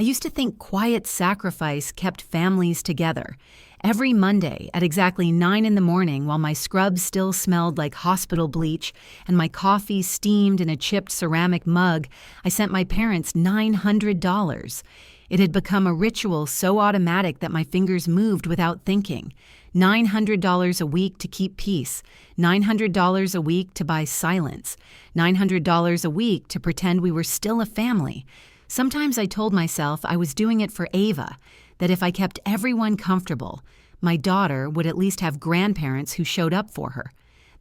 I used to think quiet sacrifice kept families together. Every Monday at exactly 9 in the morning, while my scrubs still smelled like hospital bleach and my coffee steamed in a chipped ceramic mug, I sent my parents $900. It had become a ritual so automatic that my fingers moved without thinking. $900 a week to keep peace, $900 a week to buy silence, $900 a week to pretend we were still a family. Sometimes I told myself I was doing it for Ava, that if I kept everyone comfortable, my daughter would at least have grandparents who showed up for her.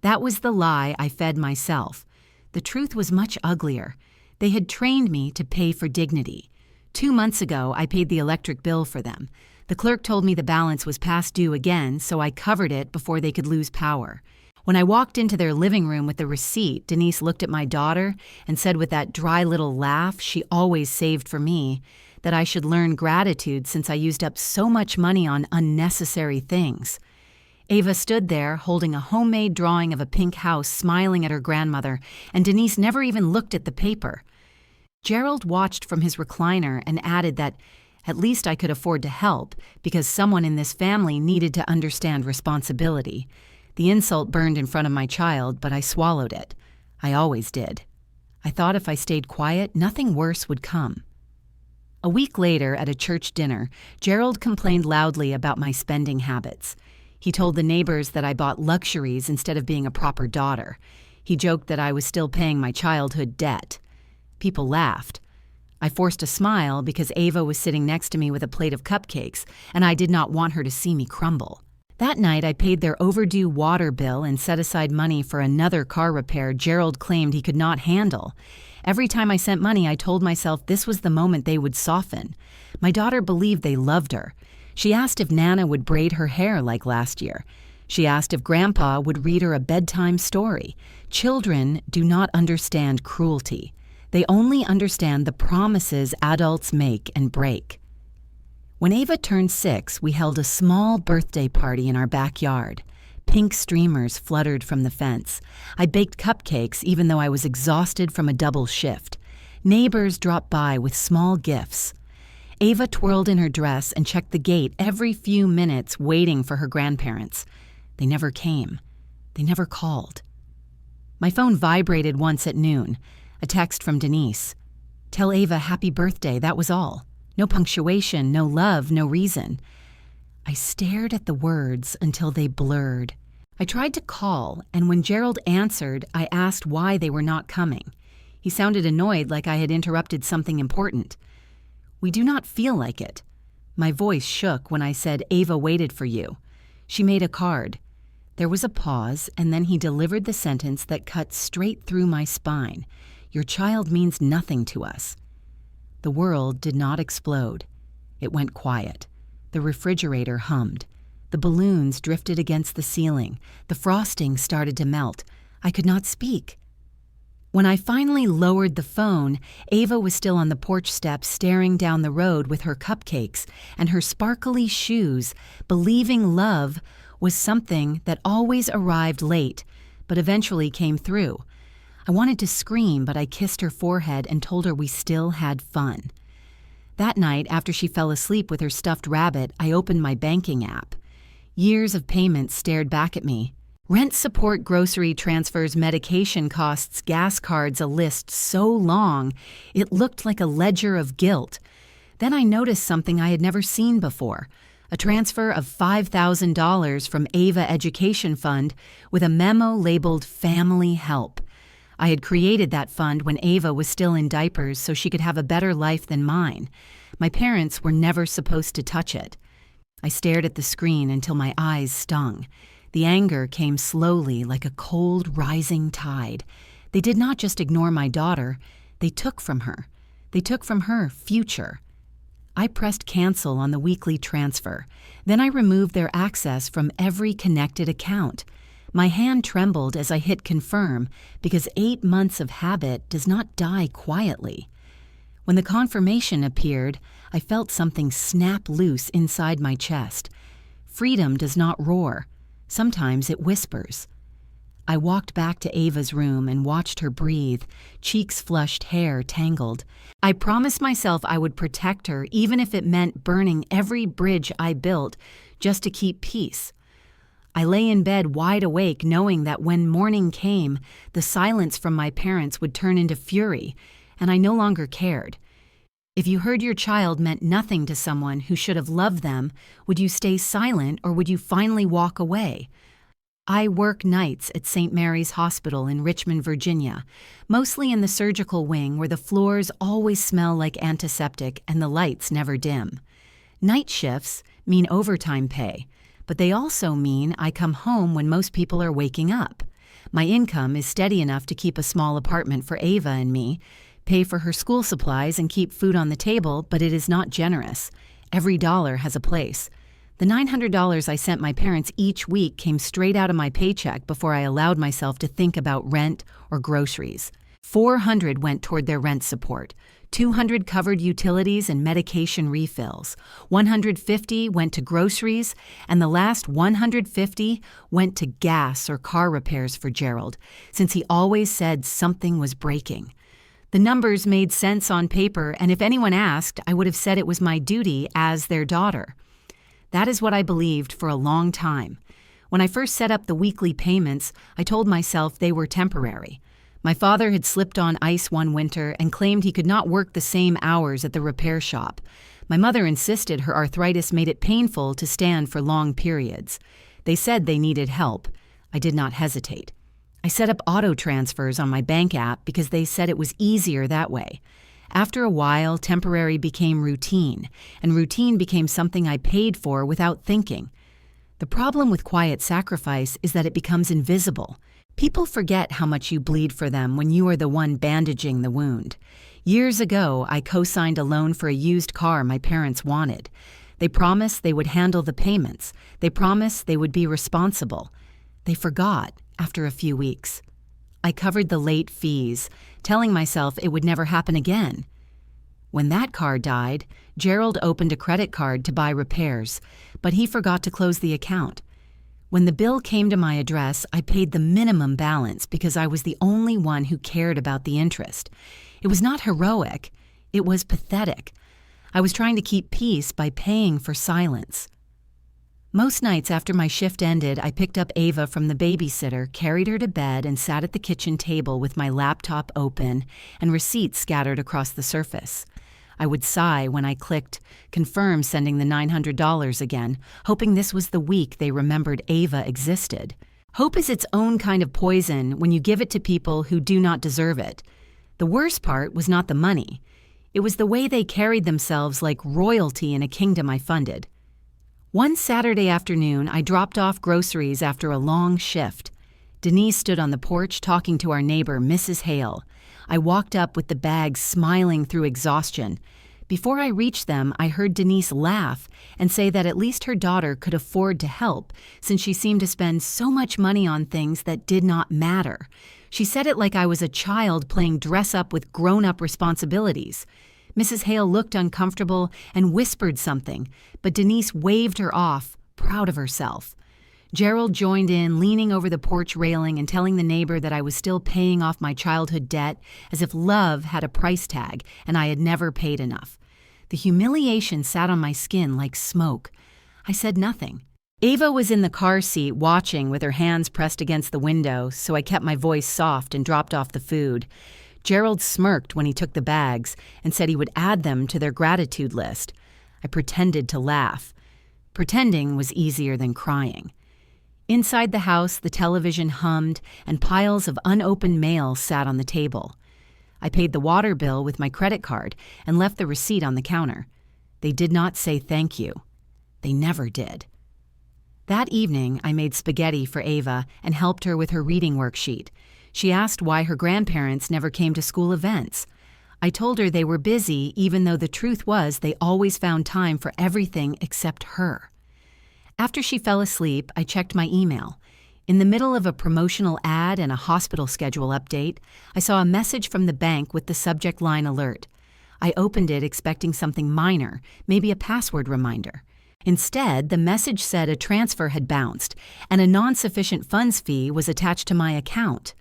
That was the lie I fed myself. The truth was much uglier. They had trained me to pay for dignity. 2 months ago, I paid the electric bill for them. The clerk told me the balance was past due again, so I covered it before they could lose power. When I walked into their living room with the receipt, Denise looked at my daughter and said with that dry little laugh she always saved for me, that I should learn gratitude since I used up so much money on unnecessary things. Ava stood there holding a homemade drawing of a pink house, smiling at her grandmother, and Denise never even looked at the paper. Gerald watched from his recliner and added that at least I could afford to help because someone in this family needed to understand responsibility. The insult burned in front of my child, but I swallowed it. I always did. I thought if I stayed quiet, nothing worse would come. A week later, at a church dinner, Gerald complained loudly about my spending habits. He told the neighbors that I bought luxuries instead of being a proper daughter. He joked that I was still paying my childhood debt. People laughed. I forced a smile because Ava was sitting next to me with a plate of cupcakes, and I did not want her to see me crumble. That night, I paid their overdue water bill and set aside money for another car repair Gerald claimed he could not handle. Every time I sent money, I told myself this was the moment they would soften. My daughter believed they loved her. She asked if Nana would braid her hair like last year. She asked if Grandpa would read her a bedtime story. Children do not understand cruelty. They only understand the promises adults make and break. When Ava turned 6, we held a small birthday party in our backyard. Pink streamers fluttered from the fence. I baked cupcakes even though I was exhausted from a double shift. Neighbors dropped by with small gifts. Ava twirled in her dress and checked the gate every few minutes, waiting for her grandparents. They never came. They never called. My phone vibrated once at noon. A text from Denise. "Tell Ava happy birthday, that was all. No punctuation, no love, no reason." I stared at the words until they blurred. I tried to call, and when Gerald answered, I asked why they were not coming. He sounded annoyed, like I had interrupted something important. "We do not feel like it." My voice shook when I said, "Ava waited for you. She made a card." There was a pause, and then he delivered the sentence that cut straight through my spine. "Your child means nothing to us." The world did not explode. It went quiet. The refrigerator hummed. The balloons drifted against the ceiling. The frosting started to melt. I could not speak. When I finally lowered the phone, Ava was still on the porch steps staring down the road with her cupcakes and her sparkly shoes, believing love was something that always arrived late, but eventually came through. I wanted to scream, but I kissed her forehead and told her we still had fun. That night, after she fell asleep with her stuffed rabbit, I opened my banking app. Years of payments stared back at me. Rent support, grocery transfers, medication costs, gas cards, a list so long, it looked like a ledger of guilt. Then I noticed something I had never seen before. A transfer of $5,000 from Ava Education Fund with a memo labeled Family Help. I had created that fund when Ava was still in diapers so she could have a better life than mine. My parents were never supposed to touch it. I stared at the screen until my eyes stung. The anger came slowly like a cold, rising tide. They did not just ignore my daughter, they took from her. They took from her future. I pressed cancel on the weekly transfer. Then I removed their access from every connected account. My hand trembled as I hit confirm because 8 months of habit does not die quietly. When the confirmation appeared, I felt something snap loose inside my chest. Freedom does not roar. Sometimes it whispers. I walked back to Ava's room and watched her breathe, cheeks flushed, hair tangled. I promised myself I would protect her even if it meant burning every bridge I built just to keep peace. I lay in bed wide awake knowing that when morning came, the silence from my parents would turn into fury, and I no longer cared. If you heard your child meant nothing to someone who should have loved them, would you stay silent or would you finally walk away? I work nights at St. Mary's Hospital in Richmond, Virginia, mostly in the surgical wing where the floors always smell like antiseptic and the lights never dim. Night shifts mean overtime pay, but they also mean I come home when most people are waking up. My income is steady enough to keep a small apartment for Ava and me, pay for her school supplies and keep food on the table, but it is not generous. Every dollar has a place. The $900 I sent my parents each week came straight out of my paycheck before I allowed myself to think about rent or groceries. $400 went toward their rent support. $200 covered utilities and medication refills. $150 went to groceries, and the last $150 went to gas or car repairs for Gerald, since he always said something was breaking. The numbers made sense on paper, and if anyone asked, I would have said it was my duty as their daughter. That is what I believed for a long time. When I first set up the weekly payments, I told myself they were temporary. My father had slipped on ice one winter and claimed he could not work the same hours at the repair shop. My mother insisted her arthritis made it painful to stand for long periods. They said they needed help. I did not hesitate. I set up auto transfers on my bank app because they said it was easier that way. After a while, temporary became routine, and routine became something I paid for without thinking. The problem with quiet sacrifice is that it becomes invisible. People forget how much you bleed for them when you are the one bandaging the wound. Years ago, I co-signed a loan for a used car my parents wanted. They promised they would handle the payments. They promised they would be responsible. They forgot after a few weeks. I covered the late fees, telling myself it would never happen again. When that car died, Gerald opened a credit card to buy repairs, but he forgot to close the account. When the bill came to my address, I paid the minimum balance because I was the only one who cared about the interest. It was not heroic, it was pathetic. I was trying to keep peace by paying for silence. Most nights after my shift ended, I picked up Ava from the babysitter, carried her to bed, and sat at the kitchen table with my laptop open and receipts scattered across the surface. I would sigh when I clicked confirm sending the $900 again, hoping this was the week they remembered Ava existed. Hope is its own kind of poison when you give it to people who do not deserve it. The worst part was not the money. It was the way they carried themselves like royalty in a kingdom I funded. One Saturday afternoon, I dropped off groceries after a long shift. Denise stood on the porch talking to our neighbor, Mrs. Hale. I walked up with the bags, smiling through exhaustion. Before I reached them, I heard Denise laugh and say that at least her daughter could afford to help, since she seemed to spend so much money on things that did not matter. She said it like I was a child playing dress-up with grown-up responsibilities. Mrs. Hale looked uncomfortable and whispered something, but Denise waved her off, proud of herself. Gerald joined in, leaning over the porch railing and telling the neighbor that I was still paying off my childhood debt, as if love had a price tag and I had never paid enough. The humiliation sat on my skin like smoke. I said nothing. Ava was in the car seat watching with her hands pressed against the window, so I kept my voice soft and dropped off the food. Gerald smirked when he took the bags and said he would add them to their gratitude list. I pretended to laugh. Pretending was easier than crying. Inside the house, the television hummed and piles of unopened mail sat on the table. I paid the water bill with my credit card and left the receipt on the counter. They did not say thank you. They never did. That evening, I made spaghetti for Ava and helped her with her reading worksheet. She asked why her grandparents never came to school events. I told her they were busy, even though the truth was they always found time for everything except her. After she fell asleep, I checked my email. In the middle of a promotional ad and a hospital schedule update, I saw a message from the bank with the subject line alert. I opened it expecting something minor, maybe a password reminder. Instead, the message said a transfer had bounced and a non-sufficient funds fee was attached to my account.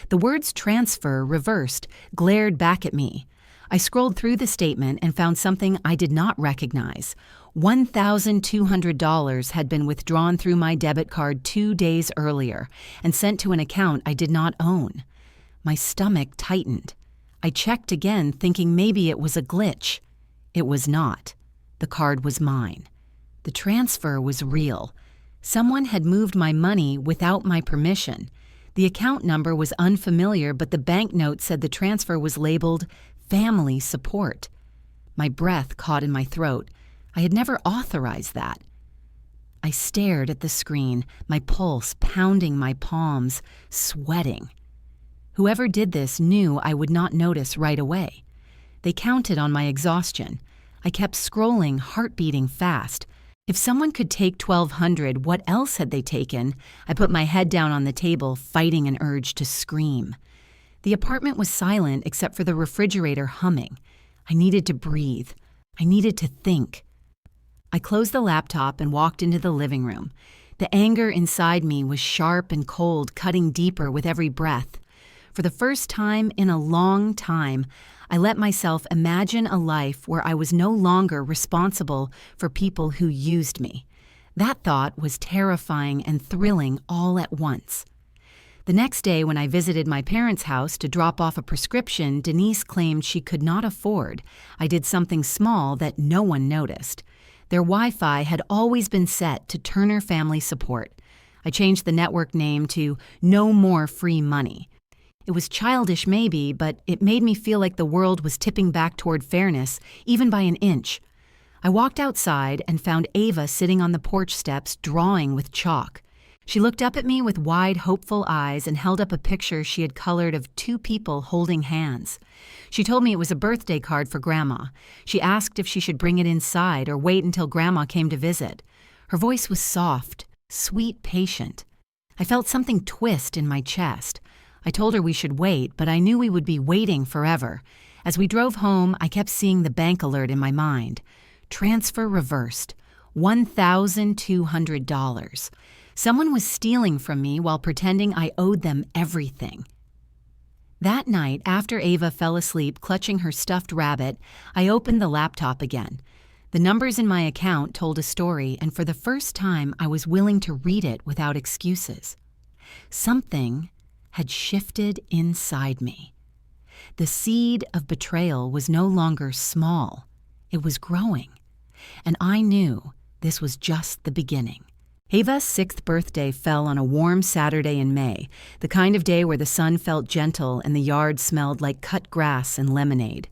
The words transfer reversed, glared back at me. I scrolled through the statement and found something I did not recognize. $1,200 had been withdrawn through my debit card 2 days earlier and sent to an account I did not own. My stomach tightened. I checked again, thinking maybe it was a glitch. It was not. The card was mine. The transfer was real. Someone had moved my money without my permission. The account number was unfamiliar, but the banknote said the transfer was labeled family support. My breath caught in my throat. I had never authorized that. I stared at the screen, my pulse pounding my palms, sweating. Whoever did this knew I would not notice right away. They counted on my exhaustion. I kept scrolling, heart beating fast. If someone could take $1,200, what else had they taken? I put my head down on the table, fighting an urge to scream. The apartment was silent except for the refrigerator humming. I needed to breathe. I needed to think. I closed the laptop and walked into the living room. The anger inside me was sharp and cold, cutting deeper with every breath. For the first time in a long time, I let myself imagine a life where I was no longer responsible for people who used me. That thought was terrifying and thrilling all at once. The next day, when I visited my parents' house to drop off a prescription Denise claimed she could not afford, I did something small that no one noticed. Their Wi-Fi had always been set to Turner Family Support. I changed the network name to No More Free Money. It was childish maybe, but it made me feel like the world was tipping back toward fairness, even by an inch. I walked outside and found Ava sitting on the porch steps drawing with chalk. She looked up at me with wide, hopeful eyes and held up a picture she had colored of 2 people holding hands. She told me it was a birthday card for Grandma. She asked if she should bring it inside or wait until Grandma came to visit. Her voice was soft, sweet, patient. I felt something twist in my chest. I told her we should wait, but I knew we would be waiting forever. As we drove home, I kept seeing the bank alert in my mind. Transfer reversed. $1,200. Someone was stealing from me while pretending I owed them everything. That night, after Ava fell asleep clutching her stuffed rabbit, I opened the laptop again. The numbers in my account told a story, and for the first time, I was willing to read it without excuses. Something had shifted inside me. The seed of betrayal was no longer small. It was growing. And I knew this was just the beginning. Ava's 6th birthday fell on a warm Saturday in May, the kind of day where the sun felt gentle and the yard smelled like cut grass and lemonade.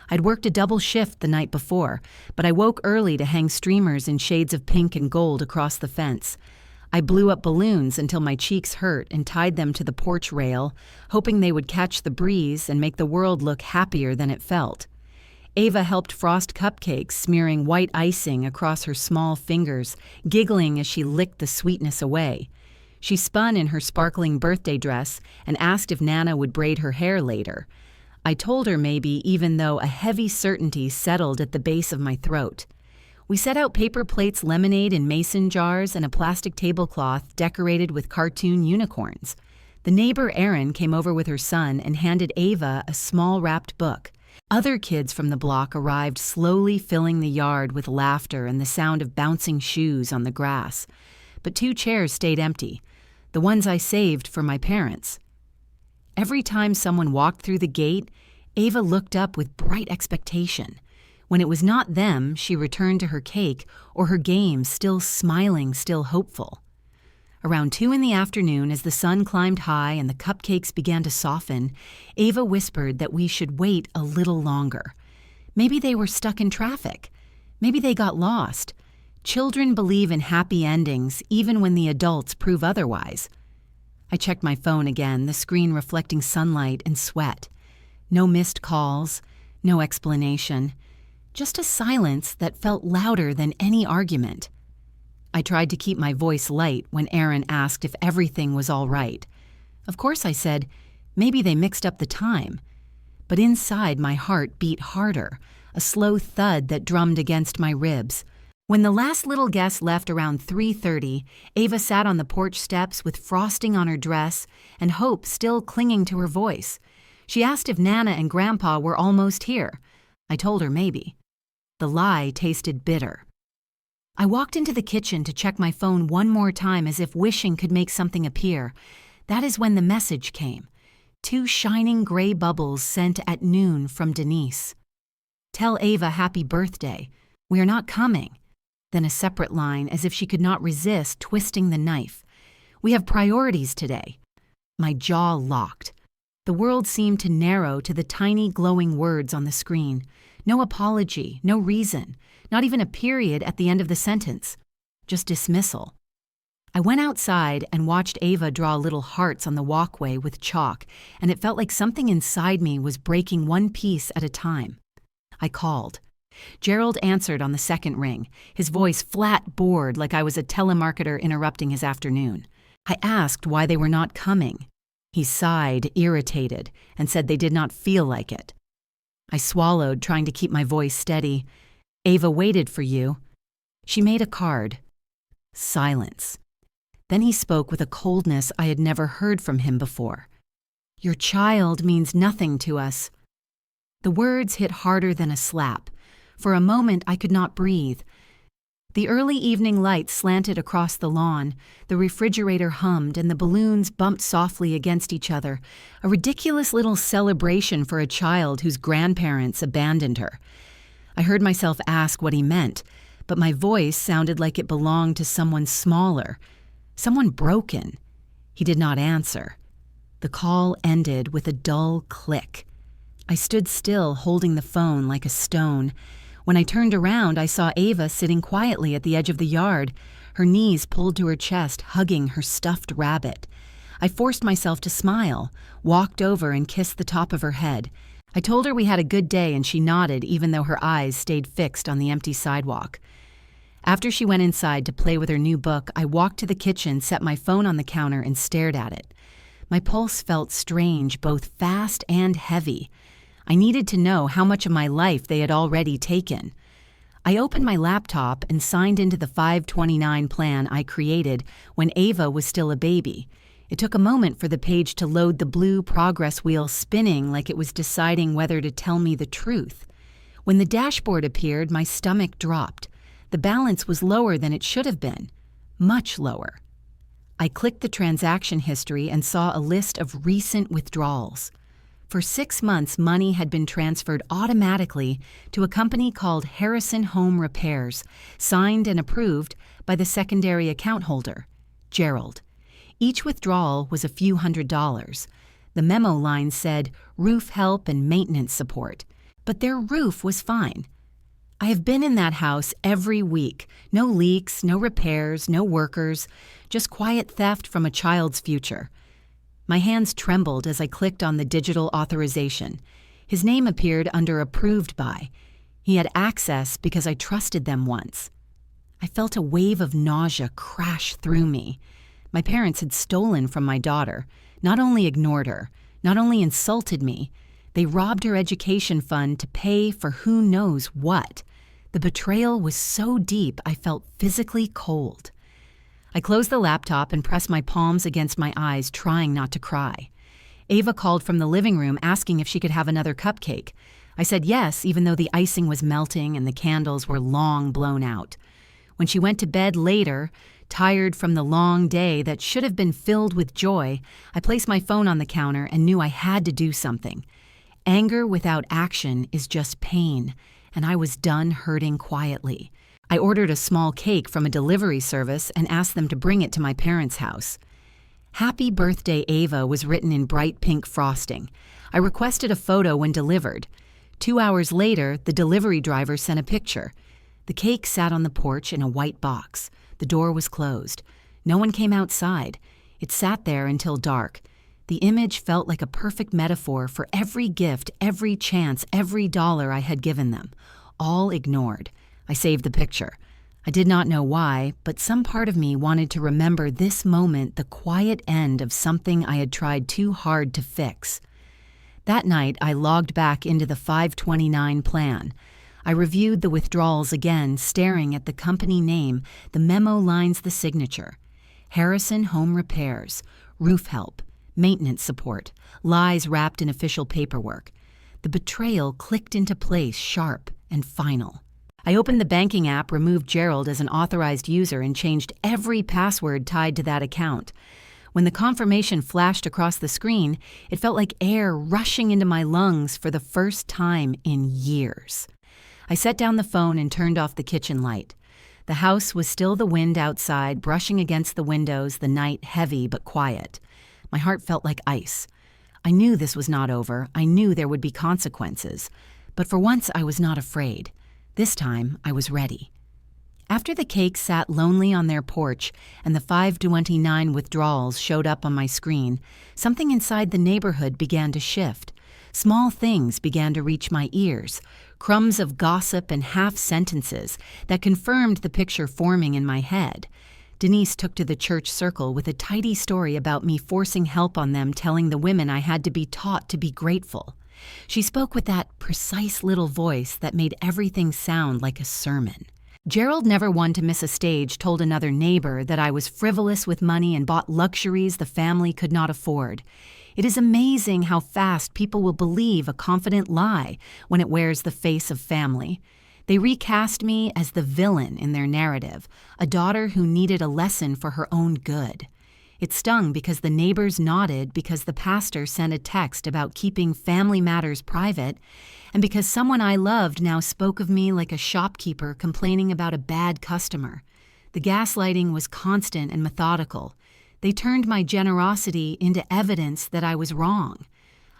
I'd worked a double shift the night before, but I woke early to hang streamers in shades of pink and gold across the fence. I blew up balloons until my cheeks hurt and tied them to the porch rail, hoping they would catch the breeze and make the world look happier than it felt. Ava helped frost cupcakes, smearing white icing across her small fingers, giggling as she licked the sweetness away. She spun in her sparkling birthday dress and asked if Nana would braid her hair later. I told her maybe, even though a heavy certainty settled at the base of my throat. We set out paper plates, lemonade in mason jars, and a plastic tablecloth decorated with cartoon unicorns. The neighbor Erin came over with her son and handed Ava a small wrapped book. Other kids from the block arrived, slowly filling the yard with laughter and the sound of bouncing shoes on the grass. But 2 chairs stayed empty, the ones I saved for my parents. Every time someone walked through the gate, Ava looked up with bright expectation. When it was not them, she returned to her cake or her games, still smiling, still hopeful. Around 2 in the afternoon, as the sun climbed high and the cupcakes began to soften, Ava whispered that we should wait a little longer. Maybe they were stuck in traffic. Maybe they got lost. Children believe in happy endings, even when the adults prove otherwise. I checked my phone again, the screen reflecting sunlight and sweat. No missed calls, no explanation. Just a silence that felt louder than any argument. I tried to keep my voice light when Erin asked if everything was all right. Of course, I said, maybe they mixed up the time. But inside, my heart beat harder, a slow thud that drummed against my ribs. When the last little guest left around 3:30, Ava sat on the porch steps with frosting on her dress and hope still clinging to her voice. She asked if Nana and Grandpa were almost here. I told her maybe. The lie tasted bitter. I walked into the kitchen to check my phone one more time as if wishing could make something appear. That is when the message came. 2 shining gray bubbles sent at noon from Denise. "Tell Ava happy birthday. We are not coming." Then a separate line as if she could not resist twisting the knife. "We have priorities today." My jaw locked. The world seemed to narrow to the tiny glowing words on the screen. No apology, no reason, not even a period at the end of the sentence. Just dismissal. I went outside and watched Ava draw little hearts on the walkway with chalk, and it felt like something inside me was breaking one piece at a time. I called. Gerald answered on the second ring, his voice flat bored like I was a telemarketer interrupting his afternoon. I asked why they were not coming. He sighed, irritated, and said they did not feel like it. I swallowed, trying to keep my voice steady. "Ava waited for you." She made a card. Silence. Then he spoke with a coldness I had never heard from him before. "Your child means nothing to us." The words hit harder than a slap. For a moment, I could not breathe. The early evening light slanted across the lawn, the refrigerator hummed, and the balloons bumped softly against each other, a ridiculous little celebration for a child whose grandparents abandoned her. I heard myself ask what he meant, but my voice sounded like it belonged to someone smaller, someone broken. He did not answer. The call ended with a dull click. I stood still, holding the phone like a stone. When I turned around, I saw Ava sitting quietly at the edge of the yard, her knees pulled to her chest, hugging her stuffed rabbit. I forced myself to smile, walked over and kissed the top of her head. I told her we had a good day and she nodded even though her eyes stayed fixed on the empty sidewalk. After she went inside to play with her new book, I walked to the kitchen, set my phone on the counter and stared at it. My pulse felt strange, both fast and heavy. I needed to know how much of my life they had already taken. I opened my laptop and signed into the 529 plan I created when Ava was still a baby. It took a moment for the page to load, the blue progress wheel spinning like it was deciding whether to tell me the truth. When the dashboard appeared, my stomach dropped. The balance was lower than it should have been, much lower. I clicked the transaction history and saw a list of recent withdrawals. For 6 months, money had been transferred automatically to a company called Harrison Home Repairs, signed and approved by the secondary account holder, Gerald. Each withdrawal was a few $100s. The memo line said roof help and maintenance support, but their roof was fine. I have been in that house every week. No leaks, no repairs, no workers, just quiet theft from a child's future. My hands trembled as I clicked on the digital authorization. His name appeared under approved by. He had access because I trusted them once. I felt a wave of nausea crash through me. My parents had stolen from my daughter, not only ignored her, not only insulted me, they robbed her education fund to pay for who knows what. The betrayal was so deep I felt physically cold. I closed the laptop and pressed my palms against my eyes, trying not to cry. Ava called from the living room asking if she could have another cupcake. I said yes, even though the icing was melting and the candles were long blown out. When she went to bed later, tired from the long day that should have been filled with joy, I placed my phone on the counter and knew I had to do something. Anger without action is just pain, and I was done hurting quietly. I ordered a small cake from a delivery service and asked them to bring it to my parents' house. "Happy Birthday, Ava" was written in bright pink frosting. I requested a photo when delivered. 2 hours later, the delivery driver sent a picture. The cake sat on the porch in a white box. The door was closed. No one came outside. It sat there until dark. The image felt like a perfect metaphor for every gift, every chance, every dollar I had given them, all ignored. I saved the picture. I did not know why, but some part of me wanted to remember this moment, the quiet end of something I had tried too hard to fix. That night, I logged back into the 529 plan. I reviewed the withdrawals again, staring at the company name, the memo lines, the signature. Harrison Home Repairs, roof help, maintenance support, lies wrapped in official paperwork. The betrayal clicked into place, sharp and final. I opened the banking app, removed Gerald as an authorized user, and changed every password tied to that account. When the confirmation flashed across the screen, it felt like air rushing into my lungs for the first time in years. I set down the phone and turned off the kitchen light. The house was still the wind outside, brushing against the windows, the night heavy but quiet. My heart felt like ice. I knew this was not over. I knew there would be consequences. But for once, I was not afraid. This time, I was ready. After the cakes sat lonely on their porch and the 529 withdrawals showed up on my screen, something inside the neighborhood began to shift. Small things began to reach my ears, crumbs of gossip and half-sentences that confirmed the picture forming in my head. Denise took to the church circle with a tidy story about me forcing help on them, telling the women I had to be taught to be grateful. She spoke with that precise little voice that made everything sound like a sermon. Gerald, never one to miss a stage, told another neighbor that I was frivolous with money and bought luxuries the family could not afford. It is amazing how fast people will believe a confident lie when it wears the face of family. They recast me as the villain in their narrative, a daughter who needed a lesson for her own good. It stung because the neighbors nodded because the pastor sent a text about keeping family matters private, and because someone I loved now spoke of me like a shopkeeper complaining about a bad customer. The gaslighting was constant and methodical. They turned my generosity into evidence that I was wrong.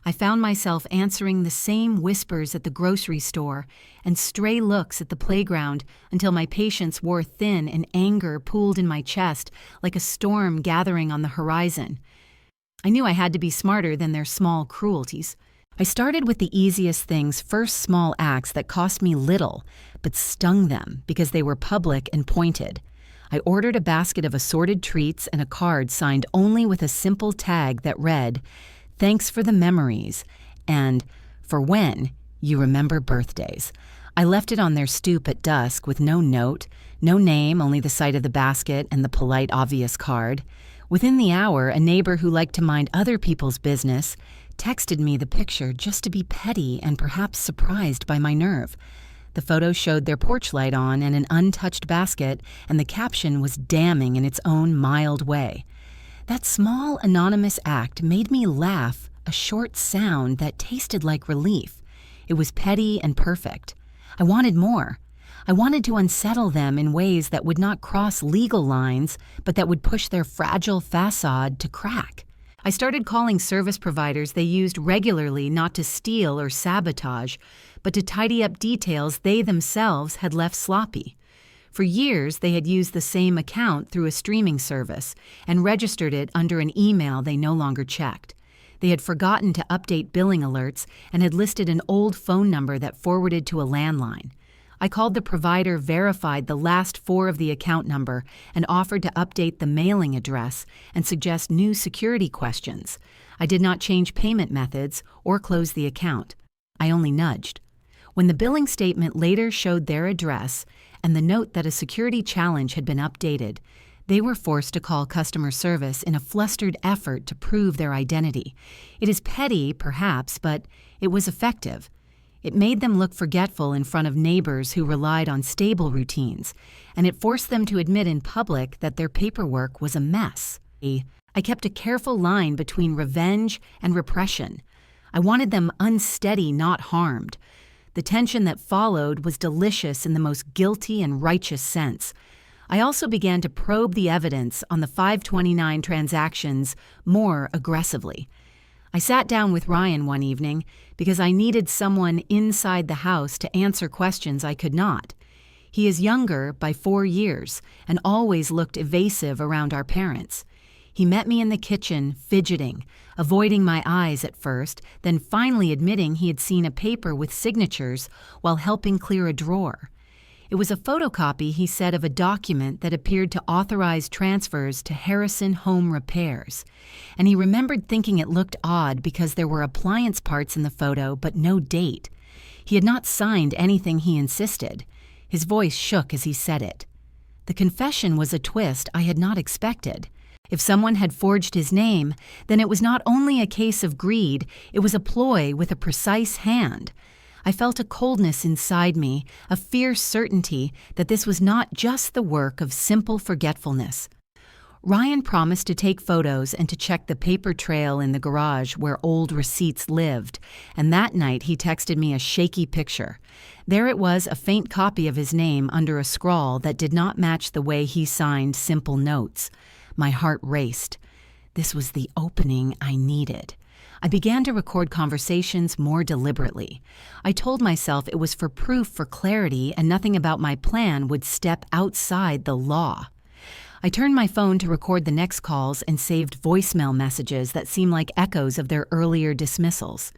I found myself answering the same whispers at the grocery store and stray looks at the playground until my patience wore thin and anger pooled in my chest like a storm gathering on the horizon. I knew I had to be smarter than their small cruelties. I started with the easiest things, first small acts that cost me little, but stung them because they were public and pointed. I ordered a basket of assorted treats and a card signed only with a simple tag that read, "Thanks for the memories," and "For when you remember birthdays." I left it on their stoop at dusk with no note, no name, only the sight of the basket and the polite, obvious card. Within the hour, a neighbor who liked to mind other people's business texted me the picture just to be petty and perhaps surprised by my nerve. The photo showed their porch light on and an untouched basket, and the caption was damning in its own mild way. That small, anonymous act made me laugh, a short sound that tasted like relief. It was petty and perfect. I wanted more. I wanted to unsettle them in ways that would not cross legal lines, but that would push their fragile facade to crack. I started calling service providers they used regularly not to steal or sabotage, but to tidy up details they themselves had left sloppy. For years, they had used the same account through a streaming service and registered it under an email they no longer checked. They had forgotten to update billing alerts and had listed an old phone number that forwarded to a landline. I called the provider, verified the last four of the account number, and offered to update the mailing address and suggest new security questions. I did not change payment methods or close the account. I only nudged. When the billing statement later showed their address and the note that a security challenge had been updated, they were forced to call customer service in a flustered effort to prove their identity. It is petty, perhaps, but it was effective. It made them look forgetful in front of neighbors who relied on stable routines, and it forced them to admit in public that their paperwork was a mess. I kept a careful line between revenge and repression. I wanted them unsteady, not harmed. The tension that followed was delicious in the most guilty and righteous sense. I also began to probe the evidence on the 529 transactions more aggressively. I sat down with Ryan one evening because I needed someone inside the house to answer questions I could not. He is younger by 4 years and always looked evasive around our parents. He met me in the kitchen, fidgeting, avoiding my eyes at first, then finally admitting he had seen a paper with signatures while helping clear a drawer. It was a photocopy, he said, of a document that appeared to authorize transfers to Harrison Home Repairs, and he remembered thinking it looked odd because there were appliance parts in the photo but no date. He had not signed anything he insisted. His voice shook as he said it. The confession was a twist I had not expected. If someone had forged his name, then it was not only a case of greed, it was a ploy with a precise hand. I felt a coldness inside me, a fierce certainty that this was not just the work of simple forgetfulness. Ryan promised to take photos and to check the paper trail in the garage where old receipts lived, and that night he texted me a shaky picture. There it was, a faint copy of his name under a scrawl that did not match the way he signed simple notes. My heart raced. This was the opening I needed. I began to record conversations more deliberately. I told myself it was for proof, for clarity, and nothing about my plan would step outside the law. I turned my phone to record the next calls and saved voicemail messages that seemed like echoes of their earlier dismissals.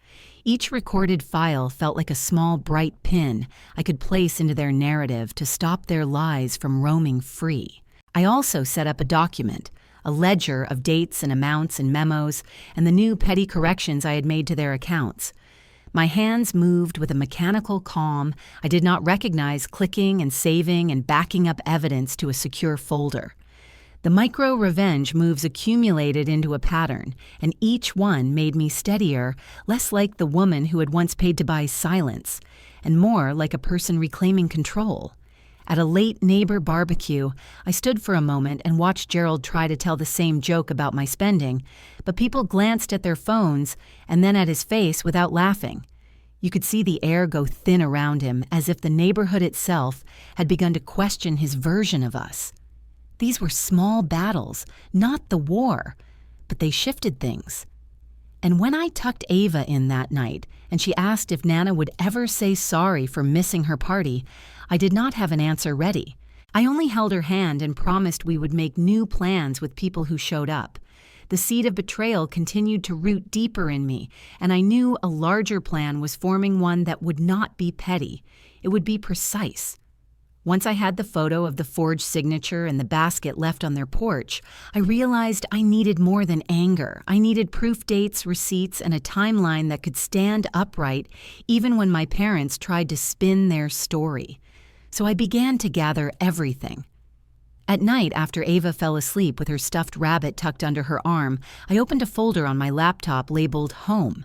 Each recorded file felt like a small bright pin I could place into their narrative to stop their lies from roaming free. I also set up a document, a ledger of dates and amounts and memos, and the new petty corrections I had made to their accounts. My hands moved with a mechanical calm I did not recognize, clicking and saving and backing up evidence to a secure folder. The micro-revenge moves accumulated into a pattern, and each one made me steadier, less like the woman who had once paid to buy silence, and more like a person reclaiming control. At a late neighbor barbecue, I stood for a moment and watched Gerald try to tell the same joke about my spending, but people glanced at their phones and then at his face without laughing. You could see the air go thin around him, as if the neighborhood itself had begun to question his version of us. These were small battles, not the war, but they shifted things. And when I tucked Ava in that night, and she asked if Nana would ever say sorry for missing her party, I did not have an answer ready. I only held her hand and promised we would make new plans with people who showed up. The seed of betrayal continued to root deeper in me, and I knew a larger plan was forming, one that would not be petty. It would be precise. Once I had the photo of the forged signature and the basket left on their porch, I realized I needed more than anger. I needed proof dates, receipts, and a timeline that could stand upright even when my parents tried to spin their story. So I began to gather everything. At night, after Ava fell asleep with her stuffed rabbit tucked under her arm, I opened a folder on my laptop labeled Home.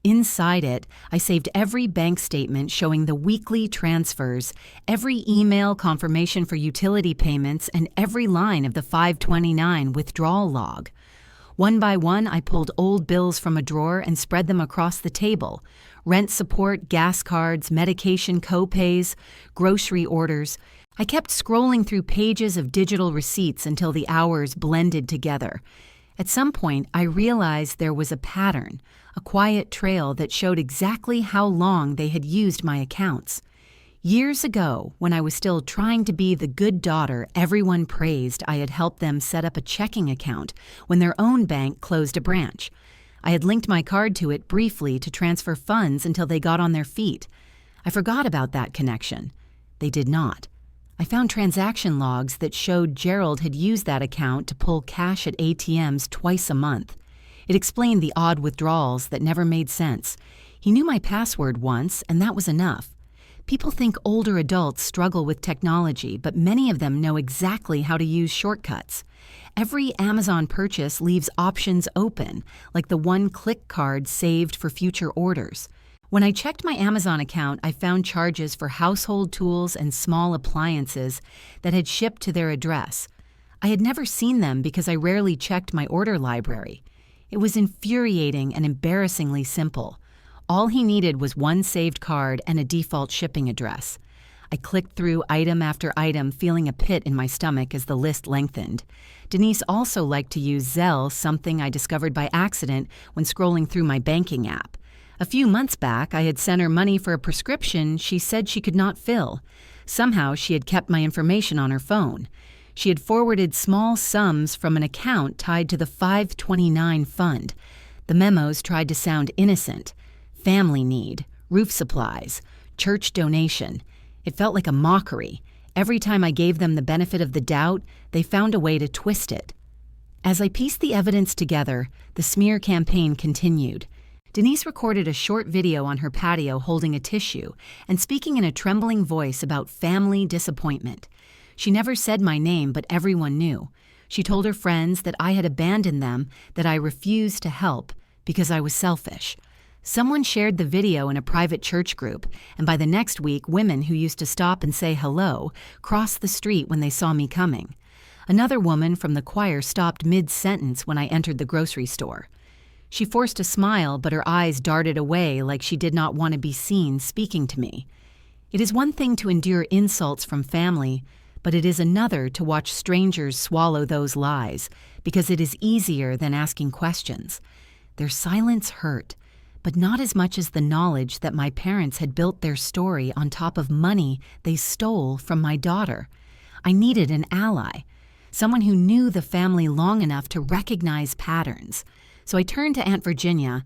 Inside it, I saved every bank statement showing the weekly transfers, every email confirmation for utility payments, and every line of the 529 withdrawal log. One by one, I pulled old bills from a drawer and spread them across the table. Rent support, gas cards, medication co-pays, grocery orders. I kept scrolling through pages of digital receipts until the hours blended together. At some point, I realized there was a pattern, a quiet trail that showed exactly how long they had used my accounts. Years ago, when I was still trying to be the good daughter everyone praised, I had helped them set up a checking account when their own bank closed a branch. I had linked my card to it briefly to transfer funds until they got on their feet. I forgot about that connection. They did not. I found transaction logs that showed Gerald had used that account to pull cash at ATMs twice a month. It explained the odd withdrawals that never made sense. He knew my password once, and that was enough. People think older adults struggle with technology, but many of them know exactly how to use shortcuts. Every Amazon purchase leaves options open, like the one-click card saved for future orders. When I checked my Amazon account, I found charges for household tools and small appliances that had shipped to their address. I had never seen them because I rarely checked my order library. It was infuriating and embarrassingly simple. All he needed was one saved card and a default shipping address. I clicked through item after item, feeling a pit in my stomach as the list lengthened. Denise also liked to use Zelle, something I discovered by accident when scrolling through my banking app. A few months back, I had sent her money for a prescription she said she could not fill. Somehow, she had kept my information on her phone. She had forwarded small sums from an account tied to the 529 fund. The memos tried to sound innocent. Family need, roof supplies, church donation. It felt like a mockery. Every time I gave them the benefit of the doubt, they found a way to twist it. As I pieced the evidence together, the smear campaign continued. Denise recorded a short video on her patio holding a tissue and speaking in a trembling voice about family disappointment. She never said my name, but everyone knew. She told her friends that I had abandoned them, that I refused to help because I was selfish. Someone shared the video in a private church group, and by the next week, women who used to stop and say hello crossed the street when they saw me coming. Another woman from the choir stopped mid-sentence when I entered the grocery store. She forced a smile, but her eyes darted away like she did not want to be seen speaking to me. It is one thing to endure insults from family, but it is another to watch strangers swallow those lies, because it is easier than asking questions. Their silence hurt, but not as much as the knowledge that my parents had built their story on top of money they stole from my daughter. I needed an ally, someone who knew the family long enough to recognize patterns. So I turned to Aunt Virginia.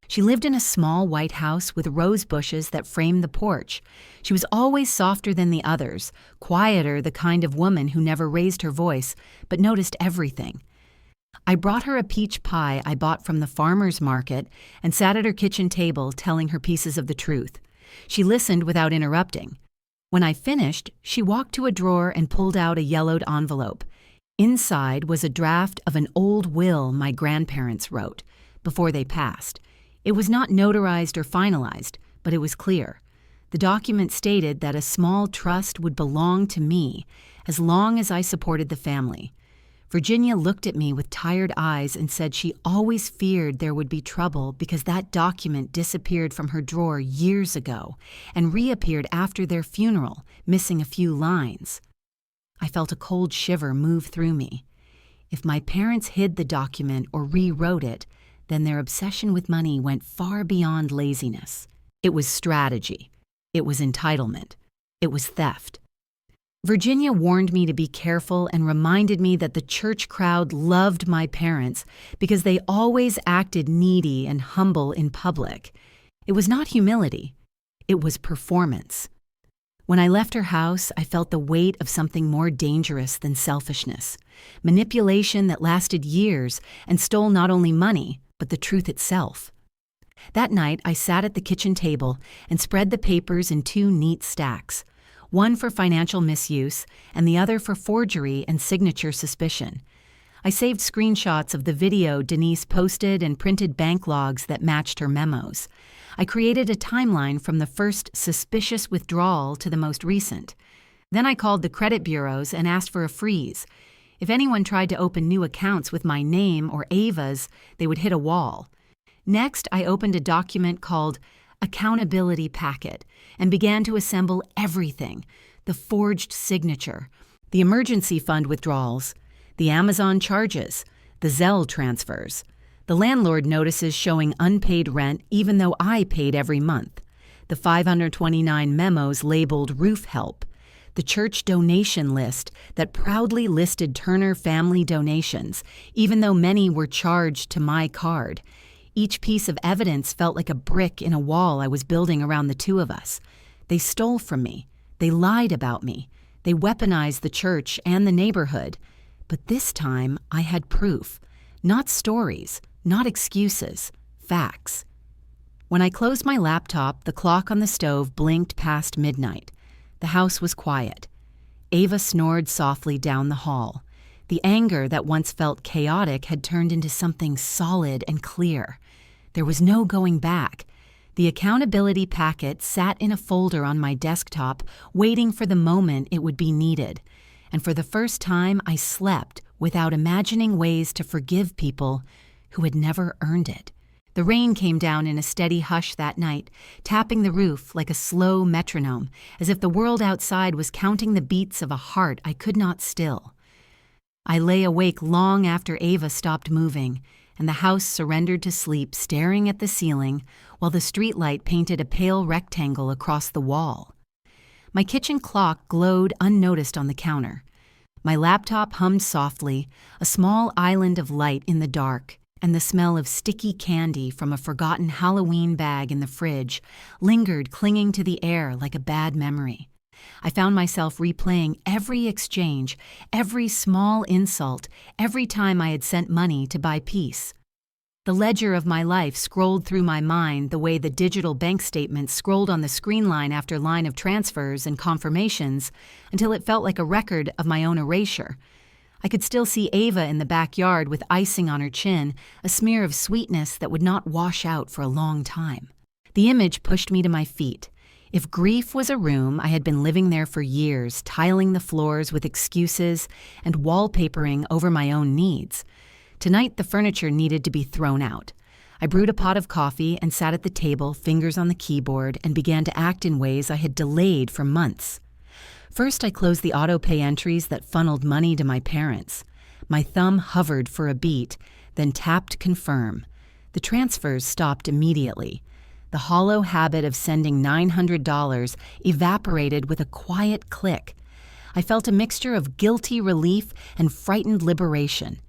She lived in a small white house with rose bushes that framed the porch. She was always softer than the others, quieter, the kind of woman who never raised her voice, but noticed everything. I brought her a peach pie I bought from the farmer's market and sat at her kitchen table telling her pieces of the truth. She listened without interrupting. When I finished, she walked to a drawer and pulled out a yellowed envelope. Inside was a draft of an old will my grandparents wrote before they passed. It was not notarized or finalized, but it was clear. The document stated that a small trust would belong to me as long as I supported the family. Virginia looked at me with tired eyes and said she always feared there would be trouble because that document disappeared from her drawer years ago and reappeared after their funeral, missing a few lines. I felt a cold shiver move through me. If my parents hid the document or rewrote it, then their obsession with money went far beyond laziness. It was strategy. It was entitlement. It was theft. Virginia warned me to be careful and reminded me that the church crowd loved my parents because they always acted needy and humble in public. It was not humility. It was performance. When I left her house, I felt the weight of something more dangerous than selfishness, manipulation that lasted years and stole not only money, but the truth itself. That night, I sat at the kitchen table and spread the papers in two neat stacks, one for financial misuse and the other for forgery and signature suspicion. I saved screenshots of the video Denise posted and printed bank logs that matched her memos. I created a timeline from the first suspicious withdrawal to the most recent. Then I called the credit bureaus and asked for a freeze. If anyone tried to open new accounts with my name or Ava's, they would hit a wall. Next, I opened a document called Accountability Packet and began to assemble everything: the forged signature, the emergency fund withdrawals, the Amazon charges, the Zelle transfers, the landlord notices showing unpaid rent even though I paid every month, the 529 memos labeled roof help, the church donation list that proudly listed Turner family donations even though many were charged to my card. Each piece of evidence felt like a brick in a wall I was building around the two of us. They stole from me. They lied about me. They weaponized the church and the neighborhood. But this time, I had proof. Not stories, not excuses, facts. When I closed my laptop, the clock on the stove blinked past midnight. The house was quiet. Ava snored softly down the hall. The anger that once felt chaotic had turned into something solid and clear. There was no going back. The accountability packet sat in a folder on my desktop, waiting for the moment it would be needed. And for the first time, I slept without imagining ways to forgive people who had never earned it. The rain came down in a steady hush that night, tapping the roof like a slow metronome, as if the world outside was counting the beats of a heart I could not still. I lay awake long after Ava stopped moving, and the house surrendered to sleep, staring at the ceiling while the streetlight painted a pale rectangle across the wall. My kitchen clock glowed unnoticed on the counter. My laptop hummed softly, a small island of light in the dark, and the smell of sticky candy from a forgotten Halloween bag in the fridge lingered, clinging to the air like a bad memory. I found myself replaying every exchange, every small insult, every time I had sent money to buy peace. The ledger of my life scrolled through my mind the way the digital bank statements scrolled on the screen line after line of transfers and confirmations until it felt like a record of my own erasure. I could still see Ava in the backyard with icing on her chin, a smear of sweetness that would not wash out for a long time. The image pushed me to my feet. If grief was a room, I had been living there for years, tiling the floors with excuses and wallpapering over my own needs. Tonight, the furniture needed to be thrown out. I brewed a pot of coffee and sat at the table, fingers on the keyboard, and began to act in ways I had delayed for months. First, I closed the auto-pay entries that funneled money to my parents. My thumb hovered for a beat, then tapped confirm. The transfers stopped immediately. The hollow habit of sending $900 evaporated with a quiet click. I felt a mixture of guilty relief and frightened liberation.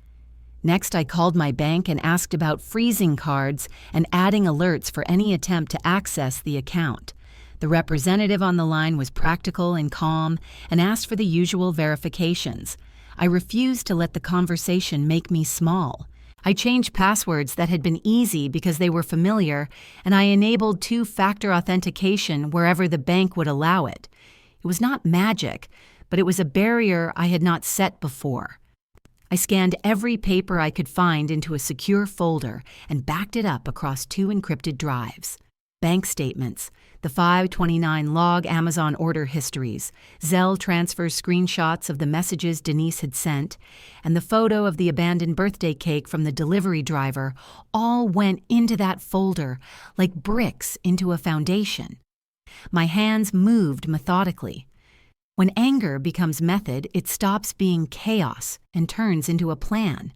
Next, I called my bank and asked about freezing cards and adding alerts for any attempt to access the account. The representative on the line was practical and calm and asked for the usual verifications. I refused to let the conversation make me small. I changed passwords that had been easy because they were familiar, and I enabled two-factor authentication wherever the bank would allow it. It was not magic, but it was a barrier I had not set before. I scanned every paper I could find into a secure folder and backed it up across 2 encrypted drives. Bank statements, the 529 log Amazon order histories, Zelle transfer screenshots of the messages Denise had sent, and the photo of the abandoned birthday cake from the delivery driver all went into that folder like bricks into a foundation. My hands moved methodically. When anger becomes method, it stops being chaos and turns into a plan.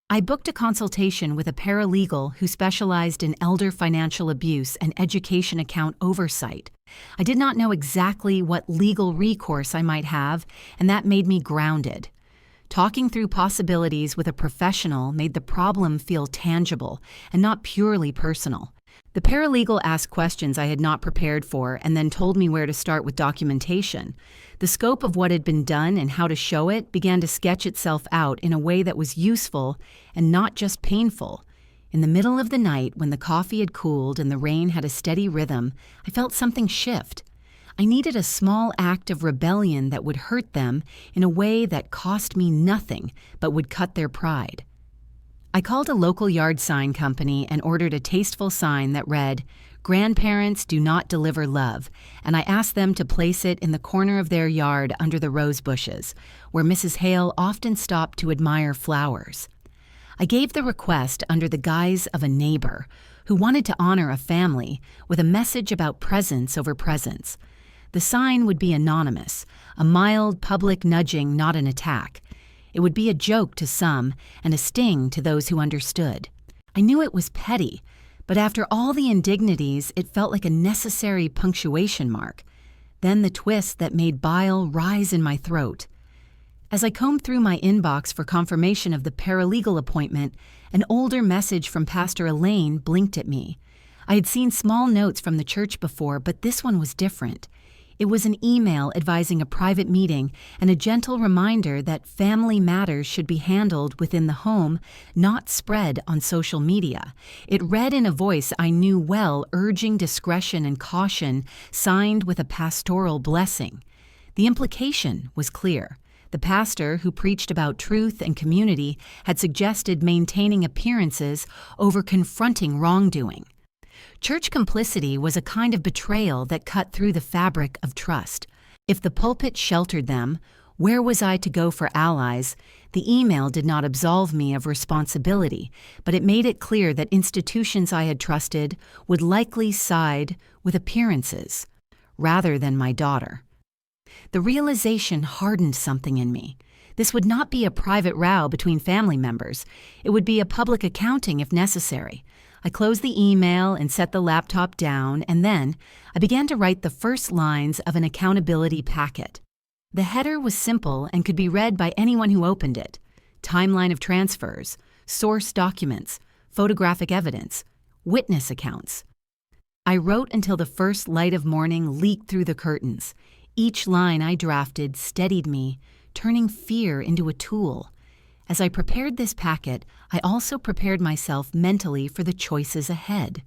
I booked a consultation with a paralegal who specialized in elder financial abuse and education account oversight. I did not know exactly what legal recourse I might have, and that made me grounded. Talking through possibilities with a professional made the problem feel tangible and not purely personal. The paralegal asked questions I had not prepared for and then told me where to start with documentation. The scope of what had been done and how to show it began to sketch itself out in a way that was useful and not just painful. In the middle of the night, when the coffee had cooled and the rain had a steady rhythm, I felt something shift. I needed a small act of rebellion that would hurt them in a way that cost me nothing but would cut their pride. I called a local yard sign company and ordered a tasteful sign that read, "Grandparents do not deliver love," and I asked them to place it in the corner of their yard under the rose bushes, where Mrs. Hale often stopped to admire flowers. I gave the request under the guise of a neighbor who wanted to honor a family with a message about presence over presence. The sign would be anonymous, a mild public nudging, not an attack. It would be a joke to some and a sting to those who understood. I knew it was petty, but after all the indignities, it felt like a necessary punctuation mark. Then the twist that made bile rise in my throat. As I combed through my inbox for confirmation of the paralegal appointment, an older message from Pastor Elaine blinked at me. I had seen small notes from the church before, but this one was different. It was an email advising a private meeting and a gentle reminder that family matters should be handled within the home, not spread on social media. It read in a voice I knew well, urging discretion and caution, signed with a pastoral blessing. The implication was clear. The pastor, who preached about truth and community, had suggested maintaining appearances over confronting wrongdoing. Church complicity was a kind of betrayal that cut through the fabric of trust. If the pulpit sheltered them, where was I to go for allies? The email did not absolve me of responsibility, but it made it clear that institutions I had trusted would likely side with appearances rather than my daughter. The realization hardened something in me. This would not be a private row between family members. It would be a public accounting if necessary. I closed the email and set the laptop down, and then I began to write the first lines of an accountability packet. The header was simple and could be read by anyone who opened it. Timeline of transfers, source documents, photographic evidence, witness accounts. I wrote until the first light of morning leaked through the curtains. Each line I drafted steadied me, turning fear into a tool. As I prepared this packet, I also prepared myself mentally for the choices ahead.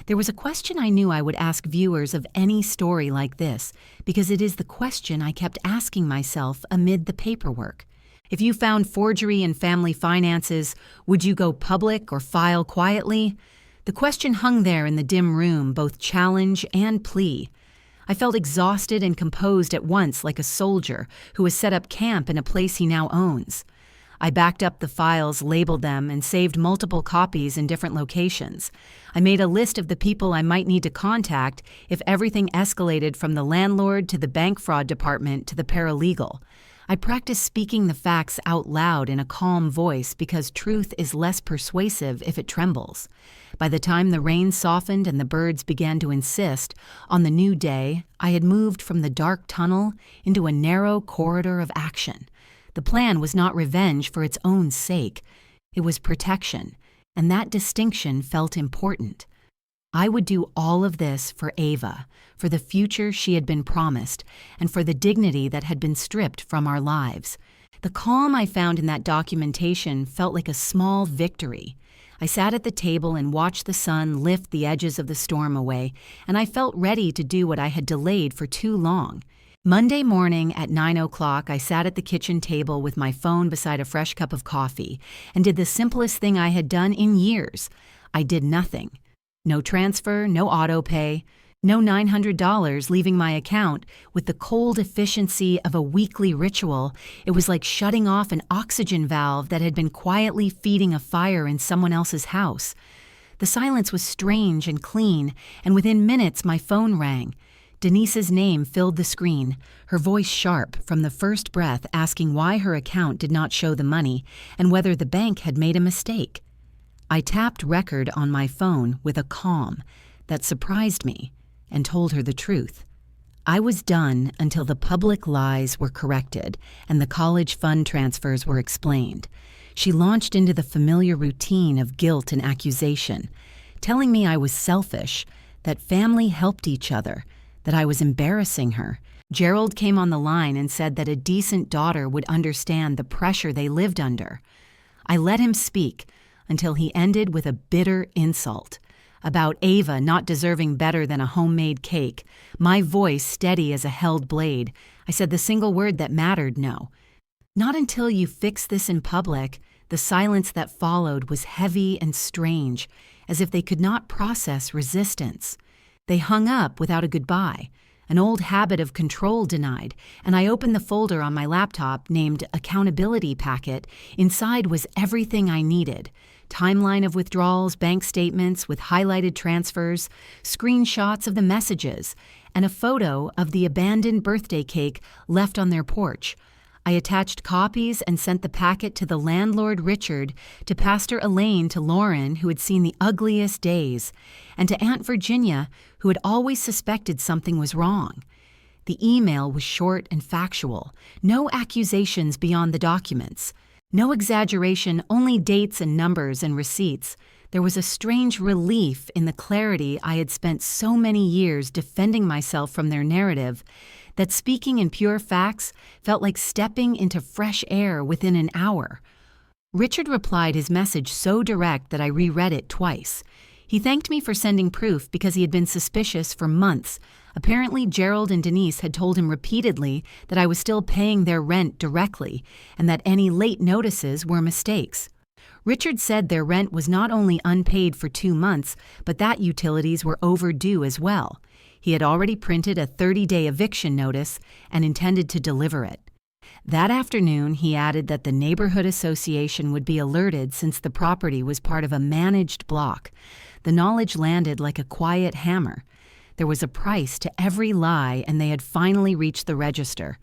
There was a question I knew I would ask viewers of any story like this, because it is the question I kept asking myself amid the paperwork. If you found forgery in family finances, would you go public or file quietly? The question hung there in the dim room, both challenge and plea. I felt exhausted and composed at once, like a soldier who has set up camp in a place he now owns. I backed up the files, labeled them, and saved multiple copies in different locations. I made a list of the people I might need to contact if everything escalated from the landlord to the bank fraud department to the paralegal. I practiced speaking the facts out loud in a calm voice because truth is less persuasive if it trembles. By the time the rain softened and the birds began to insist, on the new day, I had moved from the dark tunnel into a narrow corridor of action. The plan was not revenge for its own sake. It was protection, and that distinction felt important. I would do all of this for Ava, for the future she had been promised, and for the dignity that had been stripped from our lives. The calm I found in that documentation felt like a small victory. I sat at the table and watched the sun lift the edges of the storm away, and I felt ready to do what I had delayed for too long. Monday morning at 9 o'clock, I sat at the kitchen table with my phone beside a fresh cup of coffee and did the simplest thing I had done in years. I did nothing. No transfer, no auto pay, no $900 leaving my account. With the cold efficiency of a weekly ritual, it was like shutting off an oxygen valve that had been quietly feeding a fire in someone else's house. The silence was strange and clean, and within minutes my phone rang. Denise's name filled the screen, her voice sharp from the first breath, asking why her account did not show the money and whether the bank had made a mistake. I tapped record on my phone with a calm that surprised me and told her the truth. I was done until the public lies were corrected and the college fund transfers were explained. She launched into the familiar routine of guilt and accusation, telling me I was selfish, that family helped each other, that I was embarrassing her. Gerald came on the line and said that a decent daughter would understand the pressure they lived under. I let him speak until he ended with a bitter insult about Ava not deserving better than a homemade cake. My voice steady as a held blade, I said the single word that mattered, no. Not until you fix this in public. The silence that followed was heavy and strange, as if they could not process resistance. They hung up without a goodbye, an old habit of control denied, and I opened the folder on my laptop named Accountability Packet. Inside was everything I needed: timeline of withdrawals, bank statements with highlighted transfers, screenshots of the messages, and a photo of the abandoned birthday cake left on their porch. I attached copies and sent the packet to the landlord Richard, to Pastor Elaine, to Lauren, who had seen the ugliest days, and to Aunt Virginia, who had always suspected something was wrong. The email was short and factual, no accusations beyond the documents, no exaggeration, only dates and numbers and receipts. There was a strange relief in the clarity I had spent so many years defending myself from their narrative, that speaking in pure facts felt like stepping into fresh air within an hour. Richard replied his message so direct that I reread it twice. He thanked me for sending proof because he had been suspicious for months. Apparently, Gerald and Denise had told him repeatedly that I was still paying their rent directly and that any late notices were mistakes. Richard said their rent was not only unpaid for 2 months, but that utilities were overdue as well. He had already printed a 30-day eviction notice and intended to deliver it. That afternoon, he added that the neighborhood association would be alerted since the property was part of a managed block. The knowledge landed like a quiet hammer. There was a price to every lie, and they had finally reached the register.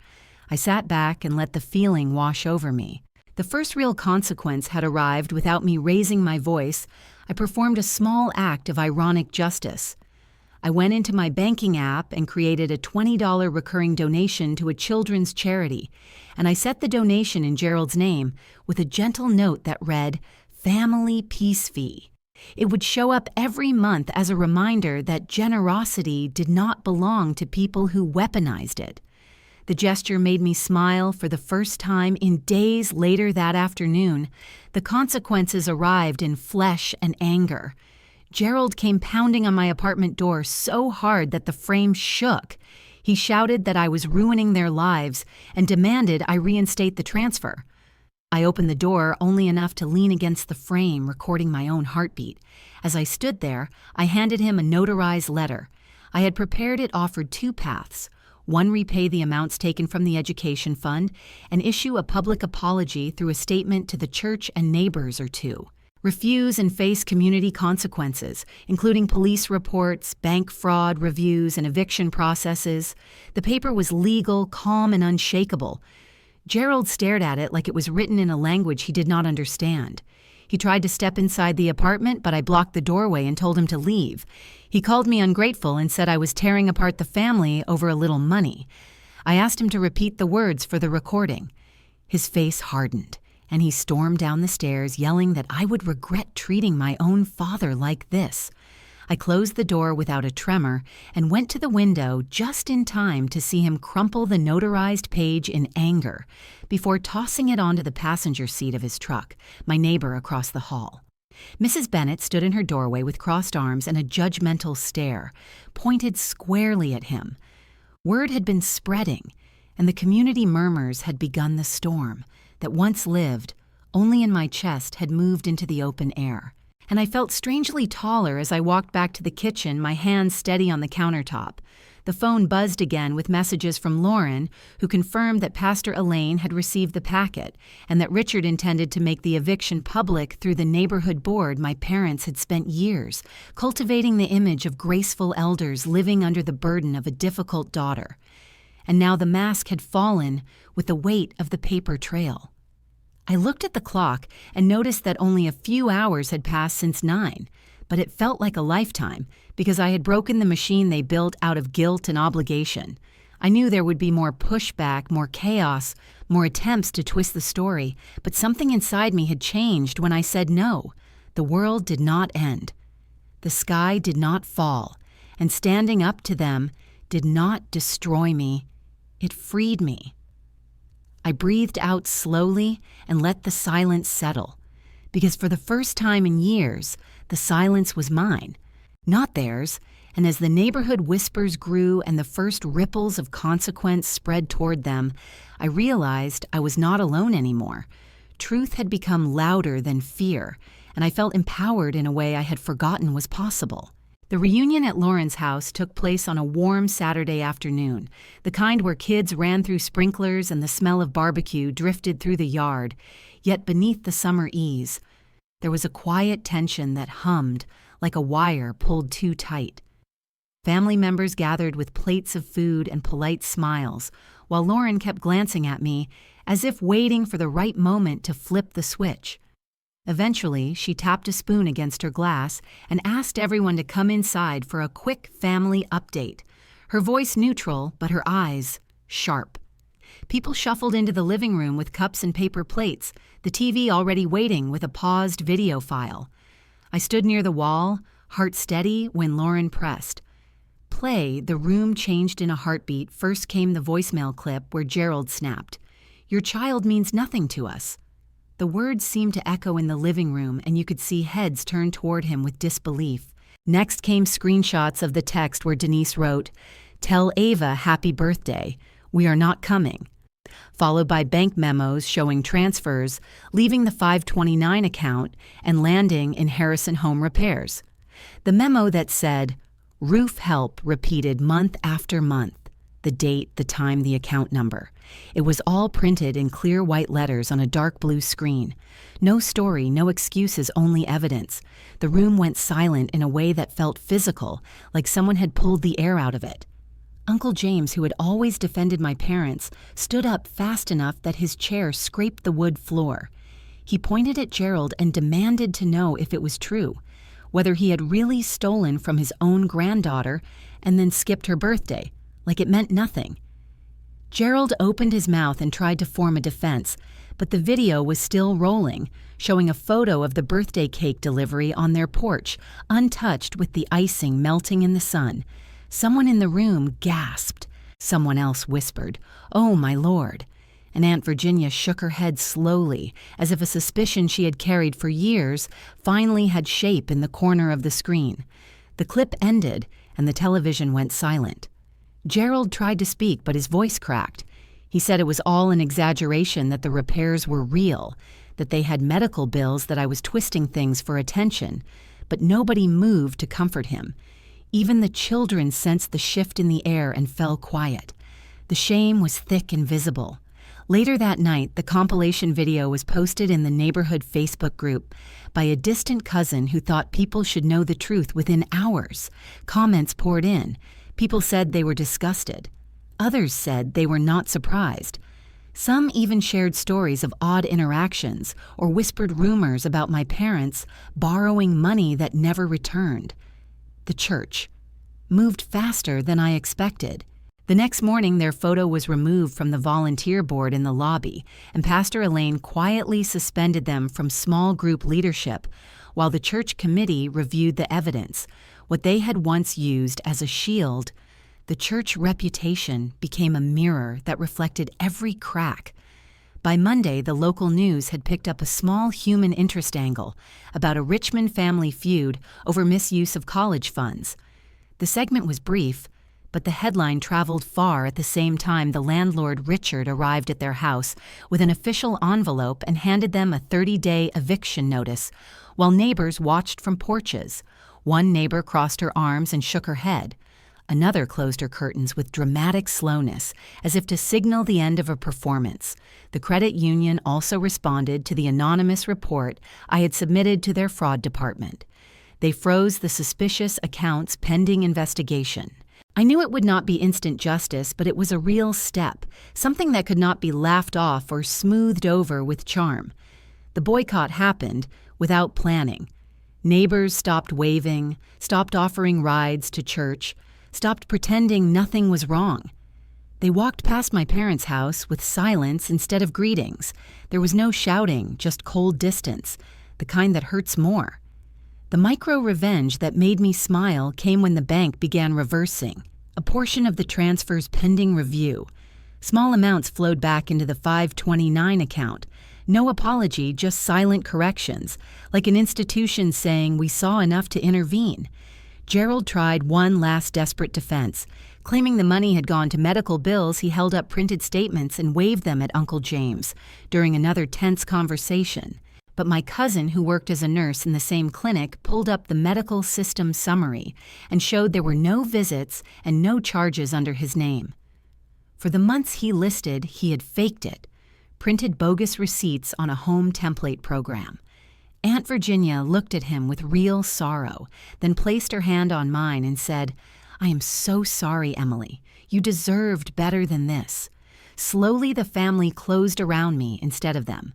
I sat back and let the feeling wash over me. The first real consequence had arrived without me raising my voice. I performed a small act of ironic justice. I went into my banking app and created a $20 recurring donation to a children's charity, and I set the donation in Gerald's name with a gentle note that read, "Family Peace Fee." It would show up every month as a reminder that generosity did not belong to people who weaponized it. The gesture made me smile for the first time in days. Later that afternoon, the consequences arrived in flesh and anger. Gerald came pounding on my apartment door so hard that the frame shook. He shouted that I was ruining their lives and demanded I reinstate the transfer. I opened the door only enough to lean against the frame, recording my own heartbeat. As I stood there, I handed him a notarized letter. I had prepared it offered two paths. One, repay the amounts taken from the education fund and issue a public apology through a statement to the church and neighbors, or two. Refuse and face community consequences, including police reports, bank fraud reviews, and eviction processes. The paper was legal, calm, and unshakable. Gerald stared at it like it was written in a language he did not understand. He tried to step inside the apartment, but I blocked the doorway and told him to leave. He called me ungrateful and said I was tearing apart the family over a little money. I asked him to repeat the words for the recording. His face hardened, and he stormed down the stairs, yelling that I would regret treating my own father like this. I closed the door without a tremor and went to the window just in time to see him crumple the notarized page in anger before tossing it onto the passenger seat of his truck, my neighbor across the hall. Mrs. Bennett stood in her doorway with crossed arms and a judgmental stare, pointed squarely at him. Word had been spreading, and the community murmurs had begun. The storm that once lived only in my chest had moved into the open air. And I felt strangely taller as I walked back to the kitchen, my hands steady on the countertop. The phone buzzed again with messages from Lauren, who confirmed that Pastor Elaine had received the packet and that Richard intended to make the eviction public through the neighborhood board my parents had spent years cultivating the image of graceful elders living under the burden of a difficult daughter. And now the mask had fallen with the weight of the paper trail. I looked at the clock and noticed that only a few hours had passed since 9, but it felt like a lifetime because I had broken the machine they built out of guilt and obligation. I knew there would be more pushback, more chaos, more attempts to twist the story, but something inside me had changed when I said no. The world did not end. The sky did not fall, and standing up to them did not destroy me. It freed me. I breathed out slowly and let the silence settle, because for the first time in years, the silence was mine, not theirs, and as the neighborhood whispers grew and the first ripples of consequence spread toward them, I realized I was not alone anymore. Truth had become louder than fear, and I felt empowered in a way I had forgotten was possible. The reunion at Lauren's house took place on a warm Saturday afternoon, the kind where kids ran through sprinklers and the smell of barbecue drifted through the yard. Yet beneath the summer ease, there was a quiet tension that hummed like a wire pulled too tight. Family members gathered with plates of food and polite smiles, while Lauren kept glancing at me as if waiting for the right moment to flip the switch. Eventually, she tapped a spoon against her glass and asked everyone to come inside for a quick family update. Her voice neutral, but her eyes sharp. People shuffled into the living room with cups and paper plates, the TV already waiting with a paused video file. I stood near the wall, heart steady, when Lauren pressed play. The room changed in a heartbeat. First came the voicemail clip where Gerald snapped, "Your child means nothing to us." The words seemed to echo in the living room, and you could see heads turn toward him with disbelief. Next came screenshots of the text where Denise wrote, "Tell Ava happy birthday. We are not coming," followed by bank memos showing transfers, leaving the 529 account and landing in Harrison Home Repairs. The memo that said, "Roof help," repeated month after month. The date, the time, the account number. It was all printed in clear white letters on a dark blue screen. No story, no excuses, only evidence. The room went silent in a way that felt physical, like someone had pulled the air out of it. Uncle James, who had always defended my parents, stood up fast enough that his chair scraped the wood floor. He pointed at Gerald and demanded to know if it was true, whether he had really stolen from his own granddaughter and then skipped her birthday, like it meant nothing. Gerald opened his mouth and tried to form a defense, but the video was still rolling, showing a photo of the birthday cake delivery on their porch, untouched with the icing melting in the sun. Someone in the room gasped. Someone else whispered, "Oh, my lord." And Aunt Virginia shook her head slowly, as if a suspicion she had carried for years finally had shape in the corner of the screen. The clip ended, and the television went silent. Gerald tried to speak, but his voice cracked. He said it was all an exaggeration, that the repairs were real, that they had medical bills, that I was twisting things for attention. But nobody moved to comfort him. Even the children sensed the shift in the air and fell quiet. The shame was thick and visible. Later that night, the compilation video was posted in the neighborhood Facebook group by a distant cousin who thought people should know the truth within hours. Comments poured in. People said they were disgusted. Others said they were not surprised. Some even shared stories of odd interactions or whispered rumors about my parents borrowing money that never returned. The church moved faster than I expected. The next morning, their photo was removed from the volunteer board in the lobby, and Pastor Elaine quietly suspended them from small group leadership while the church committee reviewed the evidence. What they had once used as a shield, the church reputation became a mirror that reflected every crack. By Monday, the local news had picked up a small human interest angle about a Richmond family feud over misuse of college funds. The segment was brief, but the headline traveled far. At the same time, the landlord Richard arrived at their house with an official envelope and handed them a 30-day eviction notice, while neighbors watched from porches. One neighbor crossed her arms and shook her head. Another closed her curtains with dramatic slowness, as if to signal the end of a performance. The credit union also responded to the anonymous report I had submitted to their fraud department. They froze the suspicious accounts pending investigation. I knew it would not be instant justice, but it was a real step, something that could not be laughed off or smoothed over with charm. The boycott happened without planning. Neighbors stopped waving, stopped offering rides to church, stopped pretending nothing was wrong. They walked past my parents' house with silence instead of greetings. There was no shouting, just cold distance, the kind that hurts more. The micro-revenge that made me smile came when the bank began reversing a portion of the transfer's pending review. Small amounts flowed back into the 529 account. No apology, just silent corrections, like an institution saying we saw enough to intervene. Gerald tried one last desperate defense. Claiming the money had gone to medical bills, he held up printed statements and waved them at Uncle James during another tense conversation. But my cousin, who worked as a nurse in the same clinic, pulled up the medical system summary and showed there were no visits and no charges under his name. For the months he listed, he had faked it, printed bogus receipts on a home template program. Aunt Virginia looked at him with real sorrow, then placed her hand on mine and said, "I am so sorry, Emily. You deserved better than this." Slowly the family closed around me instead of them.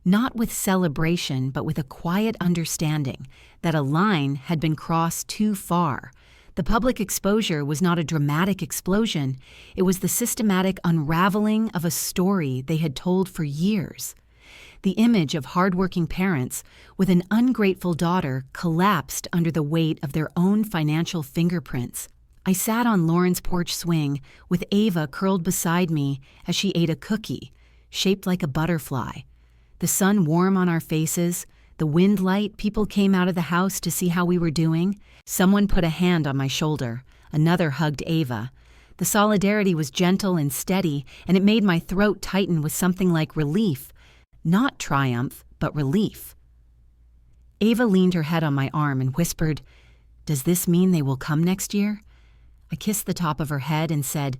Not with celebration, but with a quiet understanding that a line had been crossed too far. The public exposure was not a dramatic explosion. It was the systematic unraveling of a story they had told for years. The image of hardworking parents with an ungrateful daughter collapsed under the weight of their own financial fingerprints. I sat on Lauren's porch swing with Ava curled beside me as she ate a cookie, shaped like a butterfly. The sun warm on our faces, the wind light, people came out of the house to see how we were doing. Someone put a hand on my shoulder. Another hugged Ava. The solidarity was gentle and steady, and it made my throat tighten with something like relief. Not triumph, but relief. Ava leaned her head on my arm and whispered, "Does this mean they will come next year?" I kissed the top of her head and said,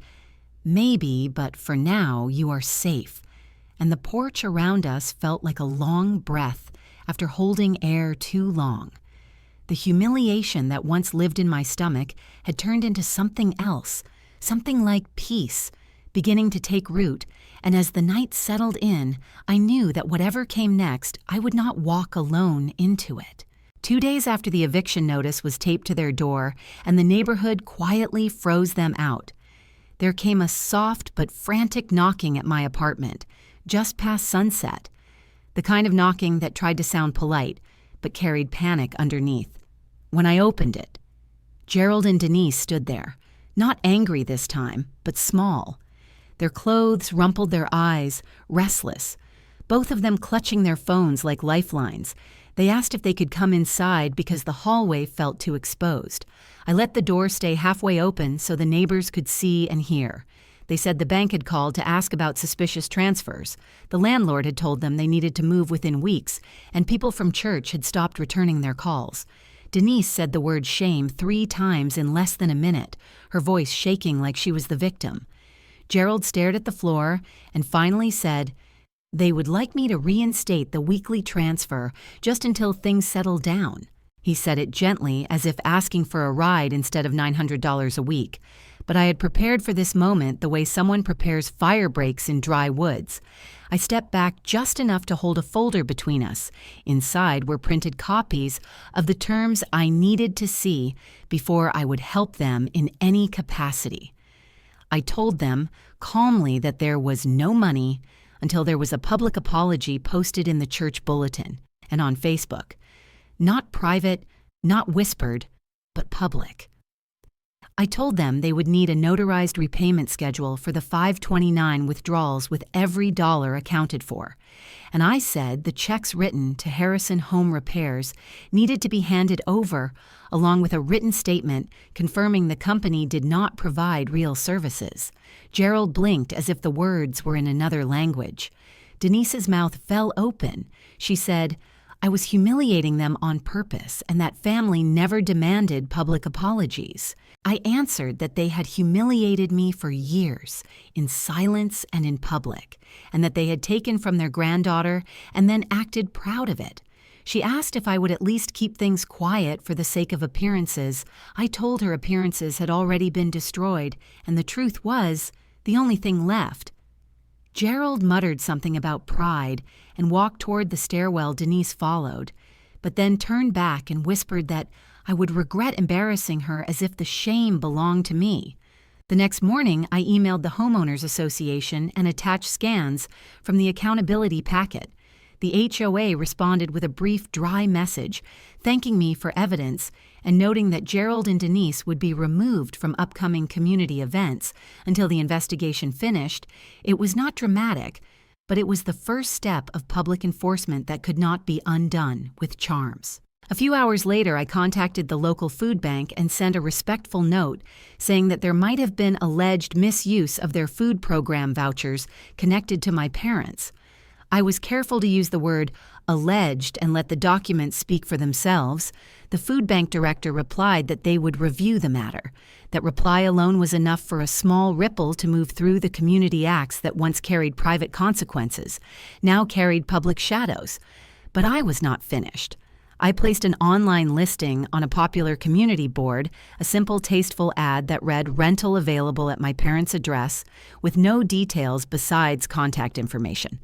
"Maybe, but for now you are safe." And the porch around us felt like a long breath after holding air too long. The humiliation that once lived in my stomach had turned into something else, something like peace, beginning to take root, and as the night settled in, I knew that whatever came next, I would not walk alone into it. 2 days after the eviction notice was taped to their door and the neighborhood quietly froze them out, there came a soft but frantic knocking at my apartment, just past sunset, the kind of knocking that tried to sound polite but carried panic underneath. When I opened it, Gerald and Denise stood there, Not angry this time, but small. Their clothes rumpled their eyes, restless. Both of them clutching their phones like lifelines. They asked if they could come inside because the hallway felt too exposed. I let the door stay halfway open so the neighbors could see and hear. They said the bank had called to ask about suspicious transfers. The landlord had told them they needed to move within weeks, and people from church had stopped returning their calls. Denise said the word shame 3 times in less than a minute, her voice shaking like she was the victim. Gerald stared at the floor and finally said, "They would like me to reinstate the weekly transfer just until things settle down." He said it gently, as if asking for a ride instead of $900 a week. But I had prepared for this moment the way someone prepares fire breaks in dry woods. I stepped back just enough to hold a folder between us. Inside were printed copies of the terms I needed to see before I would help them in any capacity. I told them calmly that there was no money until there was a public apology posted in the church bulletin and on Facebook. Not private, not whispered, but public. I told them they would need a notarized repayment schedule for the 529 withdrawals with every dollar accounted for. And I said the checks written to Harrison Home Repairs needed to be handed over along with a written statement confirming the company did not provide real services. Gerald blinked as if the words were in another language. Denise's mouth fell open. She said, "I was humiliating them on purpose, and that family never demanded public apologies." I answered that they had humiliated me for years, in silence and in public, and that they had taken from their granddaughter and then acted proud of it. She asked if I would at least keep things quiet for the sake of appearances. I told her appearances had already been destroyed, and the truth was, the only thing left. Gerald muttered something about pride and walked toward the stairwell Denise followed, but then turned back and whispered that I would regret embarrassing her as if the shame belonged to me. The next morning, I emailed the Homeowners Association and attached scans from the accountability packet. The HOA responded with a brief, dry message, thanking me for evidence and noting that Gerald and Denise would be removed from upcoming community events until the investigation finished. It was not dramatic, but it was the first step of public enforcement that could not be undone with charms. A few hours later, I contacted the local food bank and sent a respectful note saying that there might have been alleged misuse of their food program vouchers connected to my parents. I was careful to use the word alleged and let the documents speak for themselves. The food bank director replied that they would review the matter. That reply alone was enough for a small ripple to move through the community acts that once carried private consequences, now carried public shadows. But I was not finished. I placed an online listing on a popular community board, a simple, tasteful ad that read rental available at my parents' address, with no details besides contact information.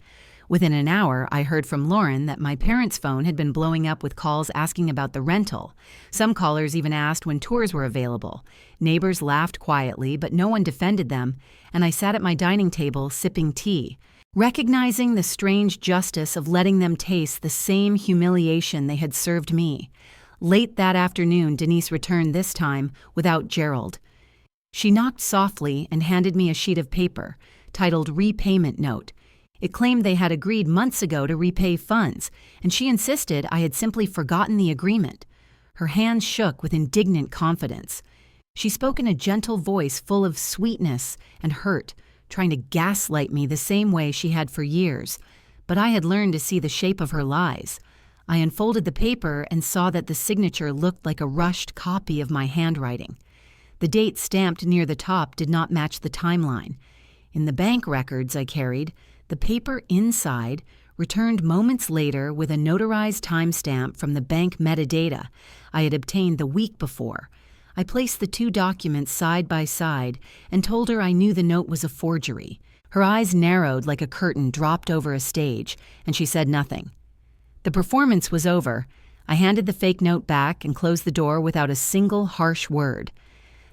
Within an hour, I heard from Lauren that my parents' phone had been blowing up with calls asking about the rental. Some callers even asked when tours were available. Neighbors laughed quietly, but no one defended them, and I sat at my dining table sipping tea, recognizing the strange justice of letting them taste the same humiliation they had served me. Late that afternoon, Denise returned this time without Gerald. She knocked softly and handed me a sheet of paper, titled Repayment Note. It claimed they had agreed months ago to repay funds, and she insisted I had simply forgotten the agreement. Her hands shook with indignant confidence. She spoke in a gentle voice full of sweetness and hurt, trying to gaslight me the same way she had for years, but I had learned to see the shape of her lies. I unfolded the paper and saw that the signature looked like a rushed copy of my handwriting. The date stamped near the top did not match the timeline. In the bank records I carried, the paper inside returned moments later with a notarized timestamp from the bank metadata I had obtained the week before. I placed the 2 documents side by side and told her I knew the note was a forgery. Her eyes narrowed like a curtain dropped over a stage, and she said nothing. The performance was over. I handed the fake note back and closed the door without a single harsh word.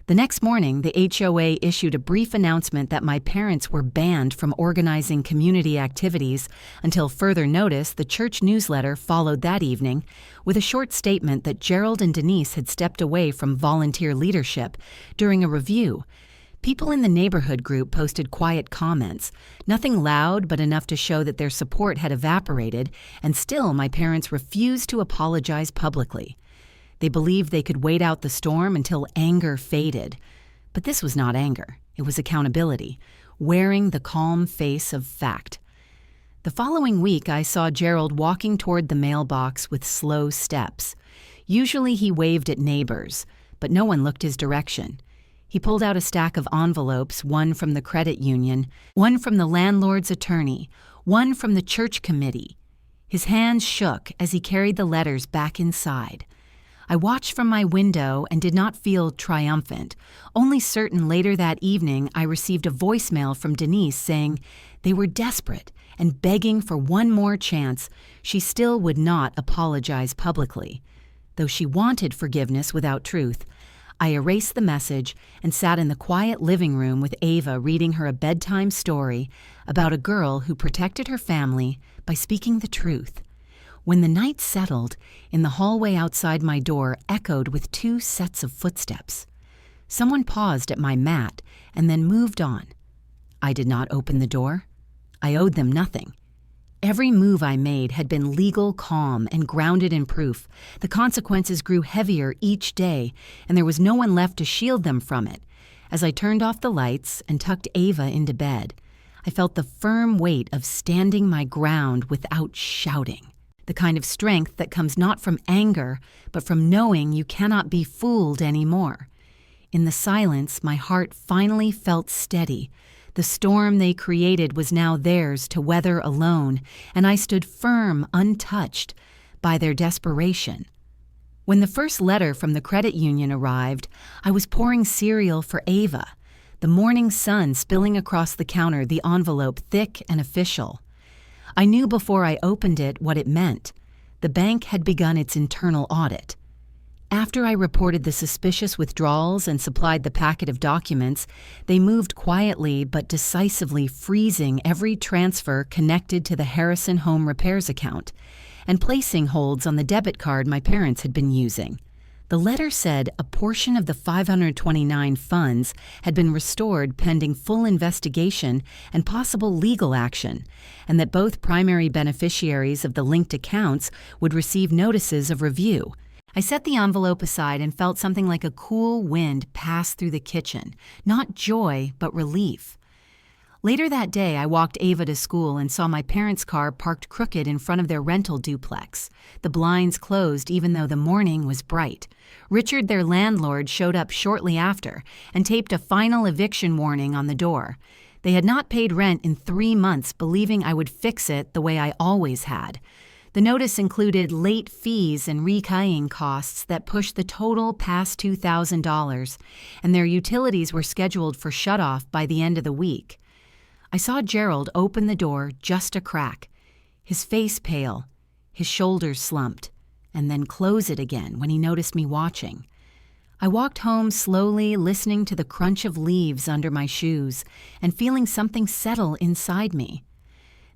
The next morning, the HOA issued a brief announcement that my parents were banned from organizing community activities until further notice. The church newsletter followed that evening with a short statement that Gerald and Denise had stepped away from volunteer leadership during a review. People in the neighborhood group posted quiet comments, nothing loud but enough to show that their support had evaporated, and still my parents refused to apologize publicly. They believed they could wait out the storm until anger faded. But this was not anger. It was accountability, wearing the calm face of fact. The following week, I saw Gerald walking toward the mailbox with slow steps. Usually he waved at neighbors, but no one looked his direction. He pulled out a stack of envelopes, one from the credit union, one from the landlord's attorney, one from the church committee. His hands shook as he carried the letters back inside. I watched from my window and did not feel triumphant, only certain later that evening I received a voicemail from Denise saying they were desperate and begging for one more chance. She still would not apologize publicly. Though she wanted forgiveness without truth, I erased the message and sat in the quiet living room with Ava reading her a bedtime story about a girl who protected her family by speaking the truth. When the night settled, in the hallway outside my door echoed with 2 sets of footsteps. Someone paused at my mat and then moved on. I did not open the door. I owed them nothing. Every move I made had been legal, calm, and grounded in proof. The consequences grew heavier each day, and there was no one left to shield them from it. As I turned off the lights and tucked Ava into bed, I felt the firm weight of standing my ground without shouting. The kind of strength that comes not from anger, but from knowing you cannot be fooled anymore. In the silence, my heart finally felt steady. The storm they created was now theirs to weather alone, and I stood firm, untouched by their desperation. When the first letter from the credit union arrived, I was pouring cereal for Ava, the morning sun spilling across the counter, the envelope thick and official. I knew before I opened it what it meant. The bank had begun its internal audit. After I reported the suspicious withdrawals and supplied the packet of documents, they moved quietly but decisively, freezing every transfer connected to the Harrison Home Repairs account and placing holds on the debit card my parents had been using. The letter said a portion of the 529 funds had been restored pending full investigation and possible legal action, and that both primary beneficiaries of the linked accounts would receive notices of review. I set the envelope aside and felt something like a cool wind pass through the kitchen, not joy, but relief. Later that day, I walked Ava to school and saw my parents' car parked crooked in front of their rental duplex, the blinds closed even though the morning was bright. Richard, their landlord, showed up shortly after and taped a final eviction warning on the door. They had not paid rent in 3 months, believing I would fix it the way I always had. The notice included late fees and recaying costs that pushed the total past $2,000, and their utilities were scheduled for shutoff by the end of the week. I saw Gerald open the door just a crack, his face pale, his shoulders slumped, and then close it again when he noticed me watching. I walked home slowly, listening to the crunch of leaves under my shoes and feeling something settle inside me.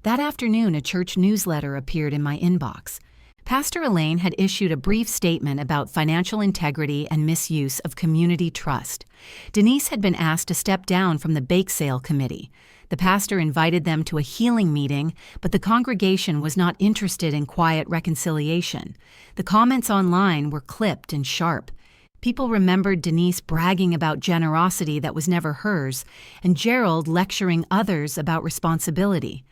That afternoon, a church newsletter appeared in my inbox. Pastor Elaine had issued a brief statement about financial integrity and misuse of community trust. Denise had been asked to step down from the bake sale committee. The pastor invited them to a healing meeting, but the congregation was not interested in quiet reconciliation. The comments online were clipped and sharp. People remembered Denise bragging about generosity that was never hers, and Gerald lecturing others about responsibility.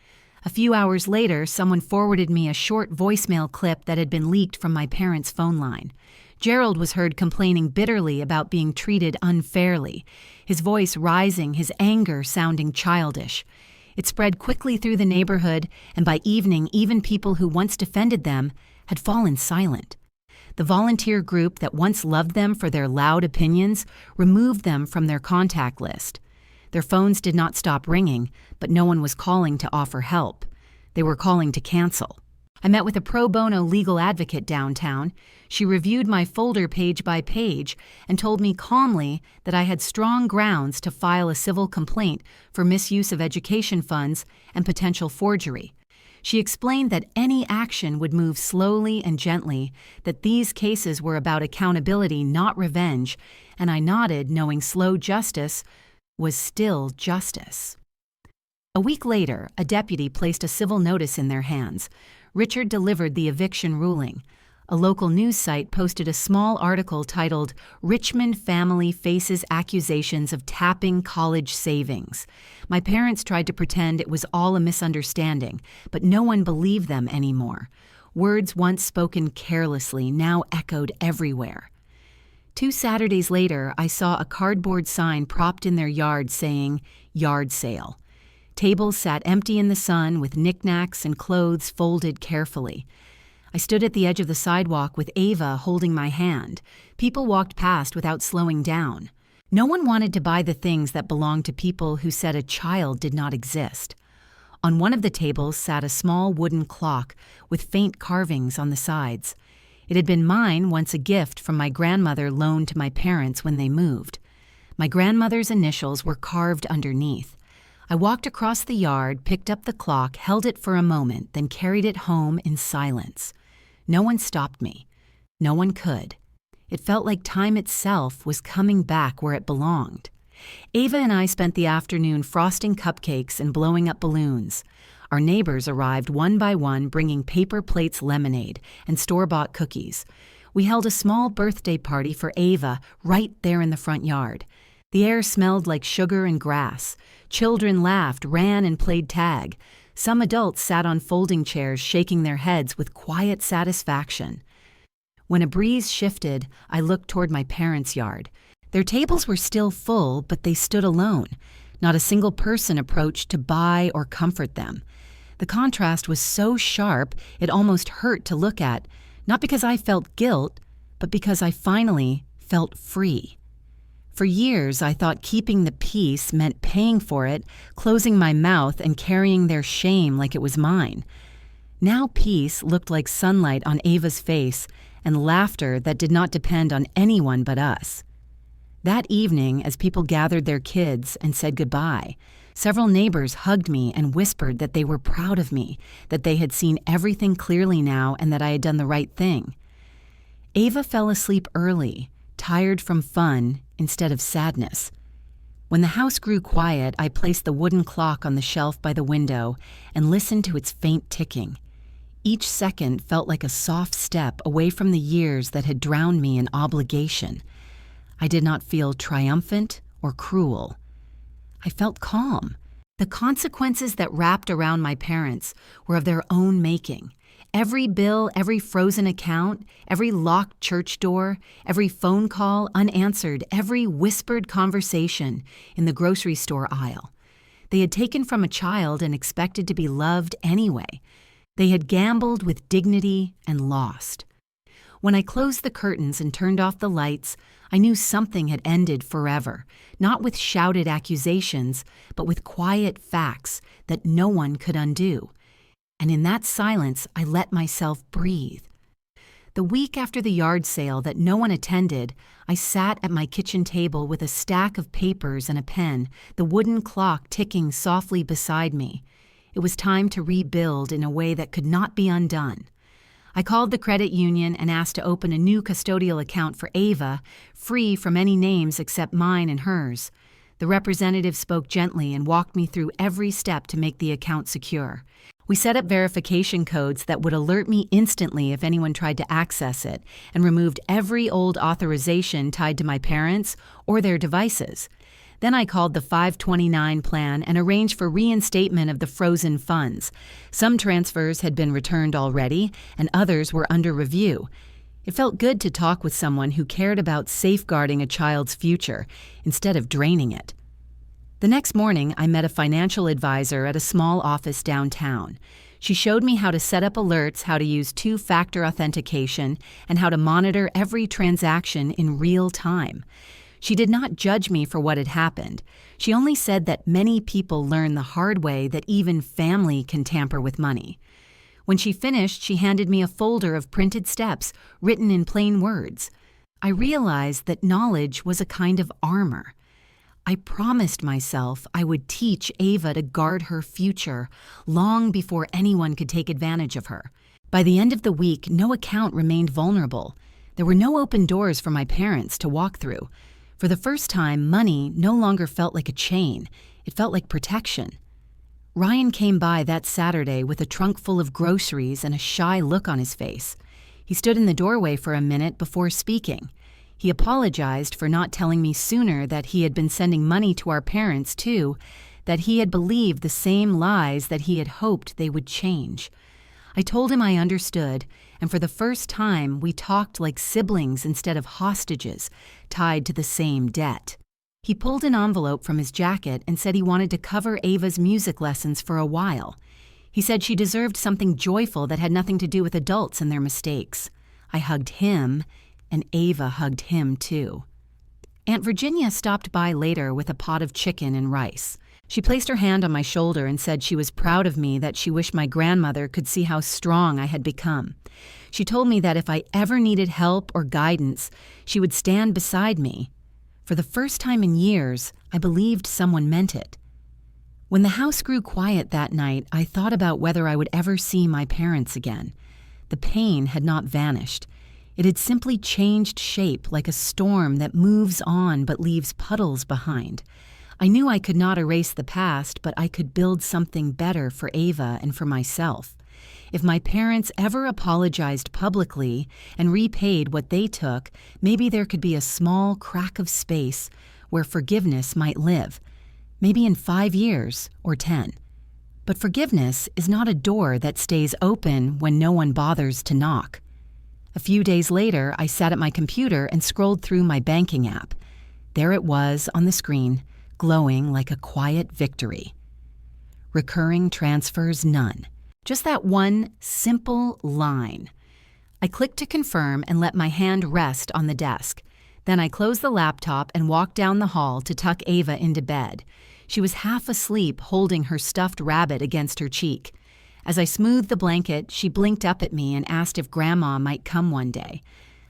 A few hours later, someone forwarded me a short voicemail clip that had been leaked from my parents' phone line. Gerald was heard complaining bitterly about being treated unfairly, his voice rising, his anger sounding childish. It spread quickly through the neighborhood, and by evening, even people who once defended them had fallen silent. The volunteer group that once loved them for their loud opinions removed them from their contact list. Their phones did not stop ringing, but no one was calling to offer help. They were calling to cancel. I met with a pro bono legal advocate downtown. She reviewed my folder page by page and told me calmly that I had strong grounds to file a civil complaint for misuse of education funds and potential forgery. She explained that any action would move slowly and gently, that these cases were about accountability, not revenge, and I nodded, knowing slow justice was still justice. A week later, a deputy placed a civil notice in their hands. Richard delivered the eviction ruling. A local news site posted a small article titled, "Richmond Family Faces Accusations of Tapping College Savings." My parents tried to pretend it was all a misunderstanding, but no one believed them anymore. Words once spoken carelessly now echoed everywhere. 2 Saturdays later, I saw a cardboard sign propped in their yard saying, "Yard Sale." Tables sat empty in the sun with knickknacks and clothes folded carefully. I stood at the edge of the sidewalk with Ava holding my hand. People walked past without slowing down. No one wanted to buy the things that belonged to people who said a child did not exist. On one of the tables sat a small wooden clock with faint carvings on the sides. It had been mine, once a gift from my grandmother loaned to my parents when they moved. My grandmother's initials were carved underneath. I walked across the yard, picked up the clock, held it for a moment, then carried it home in silence. No one stopped me. No one could. It felt like time itself was coming back where it belonged. Ava and I spent the afternoon frosting cupcakes and blowing up balloons. Our neighbors arrived one by one, bringing paper plates lemonade and store-bought cookies. We held a small birthday party for Ava right there in the front yard. The air smelled like sugar and grass. Children laughed, ran, and played tag. Some adults sat on folding chairs, shaking their heads with quiet satisfaction. When a breeze shifted, I looked toward my parents' yard. Their tables were still full, but they stood alone. Not a single person approached to buy or comfort them. The contrast was so sharp, it almost hurt to look at, not because I felt guilt, but because I finally felt free. For years, I thought keeping the peace meant paying for it, closing my mouth, and carrying their shame like it was mine. Now peace looked like sunlight on Ava's face and laughter that did not depend on anyone but us. That evening, as people gathered their kids and said goodbye, several neighbors hugged me and whispered that they were proud of me, that they had seen everything clearly now, and that I had done the right thing. Ava fell asleep early, tired from fun instead of sadness. When the house grew quiet, I placed the wooden clock on the shelf by the window and listened to its faint ticking. Each second felt like a soft step away from the years that had drowned me in obligation. I did not feel triumphant or cruel. I felt calm. The consequences that wrapped around my parents were of their own making. Every bill, every frozen account, every locked church door, every phone call unanswered, every whispered conversation in the grocery store aisle. They had taken from a child and expected to be loved anyway. They had gambled with dignity and lost. When I closed the curtains and turned off the lights, I knew something had ended forever, not with shouted accusations, but with quiet facts that no one could undo. And in that silence, I let myself breathe. The week after the yard sale that no one attended, I sat at my kitchen table with a stack of papers and a pen, the wooden clock ticking softly beside me. It was time to rebuild in a way that could not be undone. I called the credit union and asked to open a new custodial account for Ava, free from any names except mine and hers. The representative spoke gently and walked me through every step to make the account secure. We set up verification codes that would alert me instantly if anyone tried to access it, and removed every old authorization tied to my parents or their devices. Then I called the 529 plan and arranged for reinstatement of the frozen funds. Some transfers had been returned already, and others were under review. It felt good to talk with someone who cared about safeguarding a child's future instead of draining it. The next morning, I met a financial advisor at a small office downtown. She showed me how to set up alerts, how to use two-factor authentication, and how to monitor every transaction in real time. She did not judge me for what had happened. She only said that many people learn the hard way that even family can tamper with money. When she finished, she handed me a folder of printed steps written in plain words. I realized that knowledge was a kind of armor. I promised myself I would teach Ava to guard her future long before anyone could take advantage of her. By the end of the week, no account remained vulnerable. There were no open doors for my parents to walk through. For the first time, money no longer felt like a chain. It felt like protection. Ryan came by that Saturday with a trunk full of groceries and a shy look on his face. He stood in the doorway for a minute before speaking. He apologized for not telling me sooner that he had been sending money to our parents, too, that he had believed the same lies that he had hoped they would change. I told him I understood, and for the first time we talked like siblings instead of hostages, tied to the same debt. He pulled an envelope from his jacket and said he wanted to cover Ava's music lessons for a while. He said she deserved something joyful that had nothing to do with adults and their mistakes. I hugged him, and Ava hugged him too. Aunt Virginia stopped by later with a pot of chicken and rice. She placed her hand on my shoulder and said she was proud of me, that she wished my grandmother could see how strong I had become. She told me that if I ever needed help or guidance, she would stand beside me. For the first time in years, I believed someone meant it. When the house grew quiet that night, I thought about whether I would ever see my parents again. The pain had not vanished. It had simply changed shape, like a storm that moves on but leaves puddles behind. I knew I could not erase the past, but I could build something better for Ava and for myself. If my parents ever apologized publicly and repaid what they took, maybe there could be a small crack of space where forgiveness might live. Maybe in 5 years or 10. But forgiveness is not a door that stays open when no one bothers to knock. A few days later, I sat at my computer and scrolled through my banking app. There it was on the screen, glowing like a quiet victory. Recurring transfers, none. Just that one simple line. I clicked to confirm and let my hand rest on the desk. Then I closed the laptop and walked down the hall to tuck Ava into bed. She was half asleep, holding her stuffed rabbit against her cheek. As I smoothed the blanket, she blinked up at me and asked if Grandma might come one day.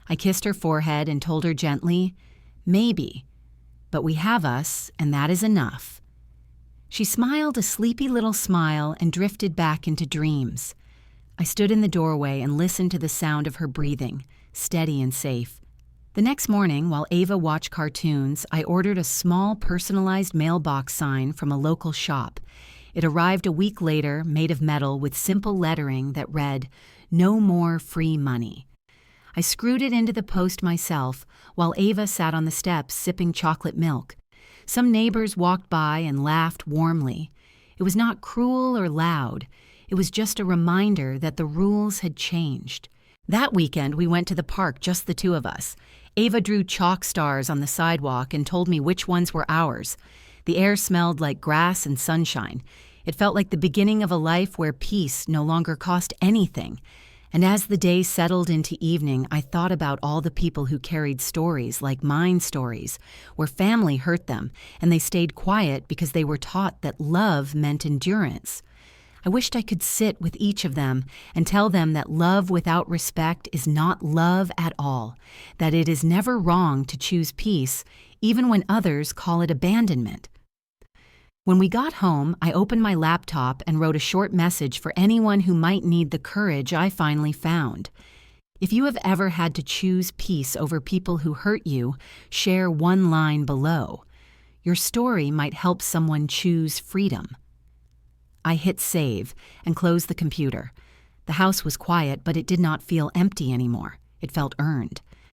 I kissed her forehead and told her gently, "Maybe. But we have us, and that is enough." She smiled a sleepy little smile and drifted back into dreams. I stood in the doorway and listened to the sound of her breathing, steady and safe. The next morning, while Ava watched cartoons, I ordered a small personalized mailbox sign from a local shop. It arrived a week later, made of metal with simple lettering that read, "No more free money." I screwed it into the post myself while Ava sat on the steps sipping chocolate milk. Some neighbors walked by and laughed warmly. It was not cruel or loud. It was just a reminder that the rules had changed. That weekend, we went to the park, just the two of us. Ava drew chalk stars on the sidewalk and told me which ones were ours. The air smelled like grass and sunshine. It felt like the beginning of a life where peace no longer cost anything. And as the day settled into evening, I thought about all the people who carried stories like mine stories, where family hurt them, and they stayed quiet because they were taught that love meant endurance. I wished I could sit with each of them and tell them that love without respect is not love at all, that it is never wrong to choose peace, even when others call it abandonment. When we got home, I opened my laptop and wrote a short message for anyone who might need the courage I finally found. If you have ever had to choose peace over people who hurt you, share one line below. Your story might help someone choose freedom. I hit save and closed the computer. The house was quiet, but it did not feel empty anymore. It felt earned.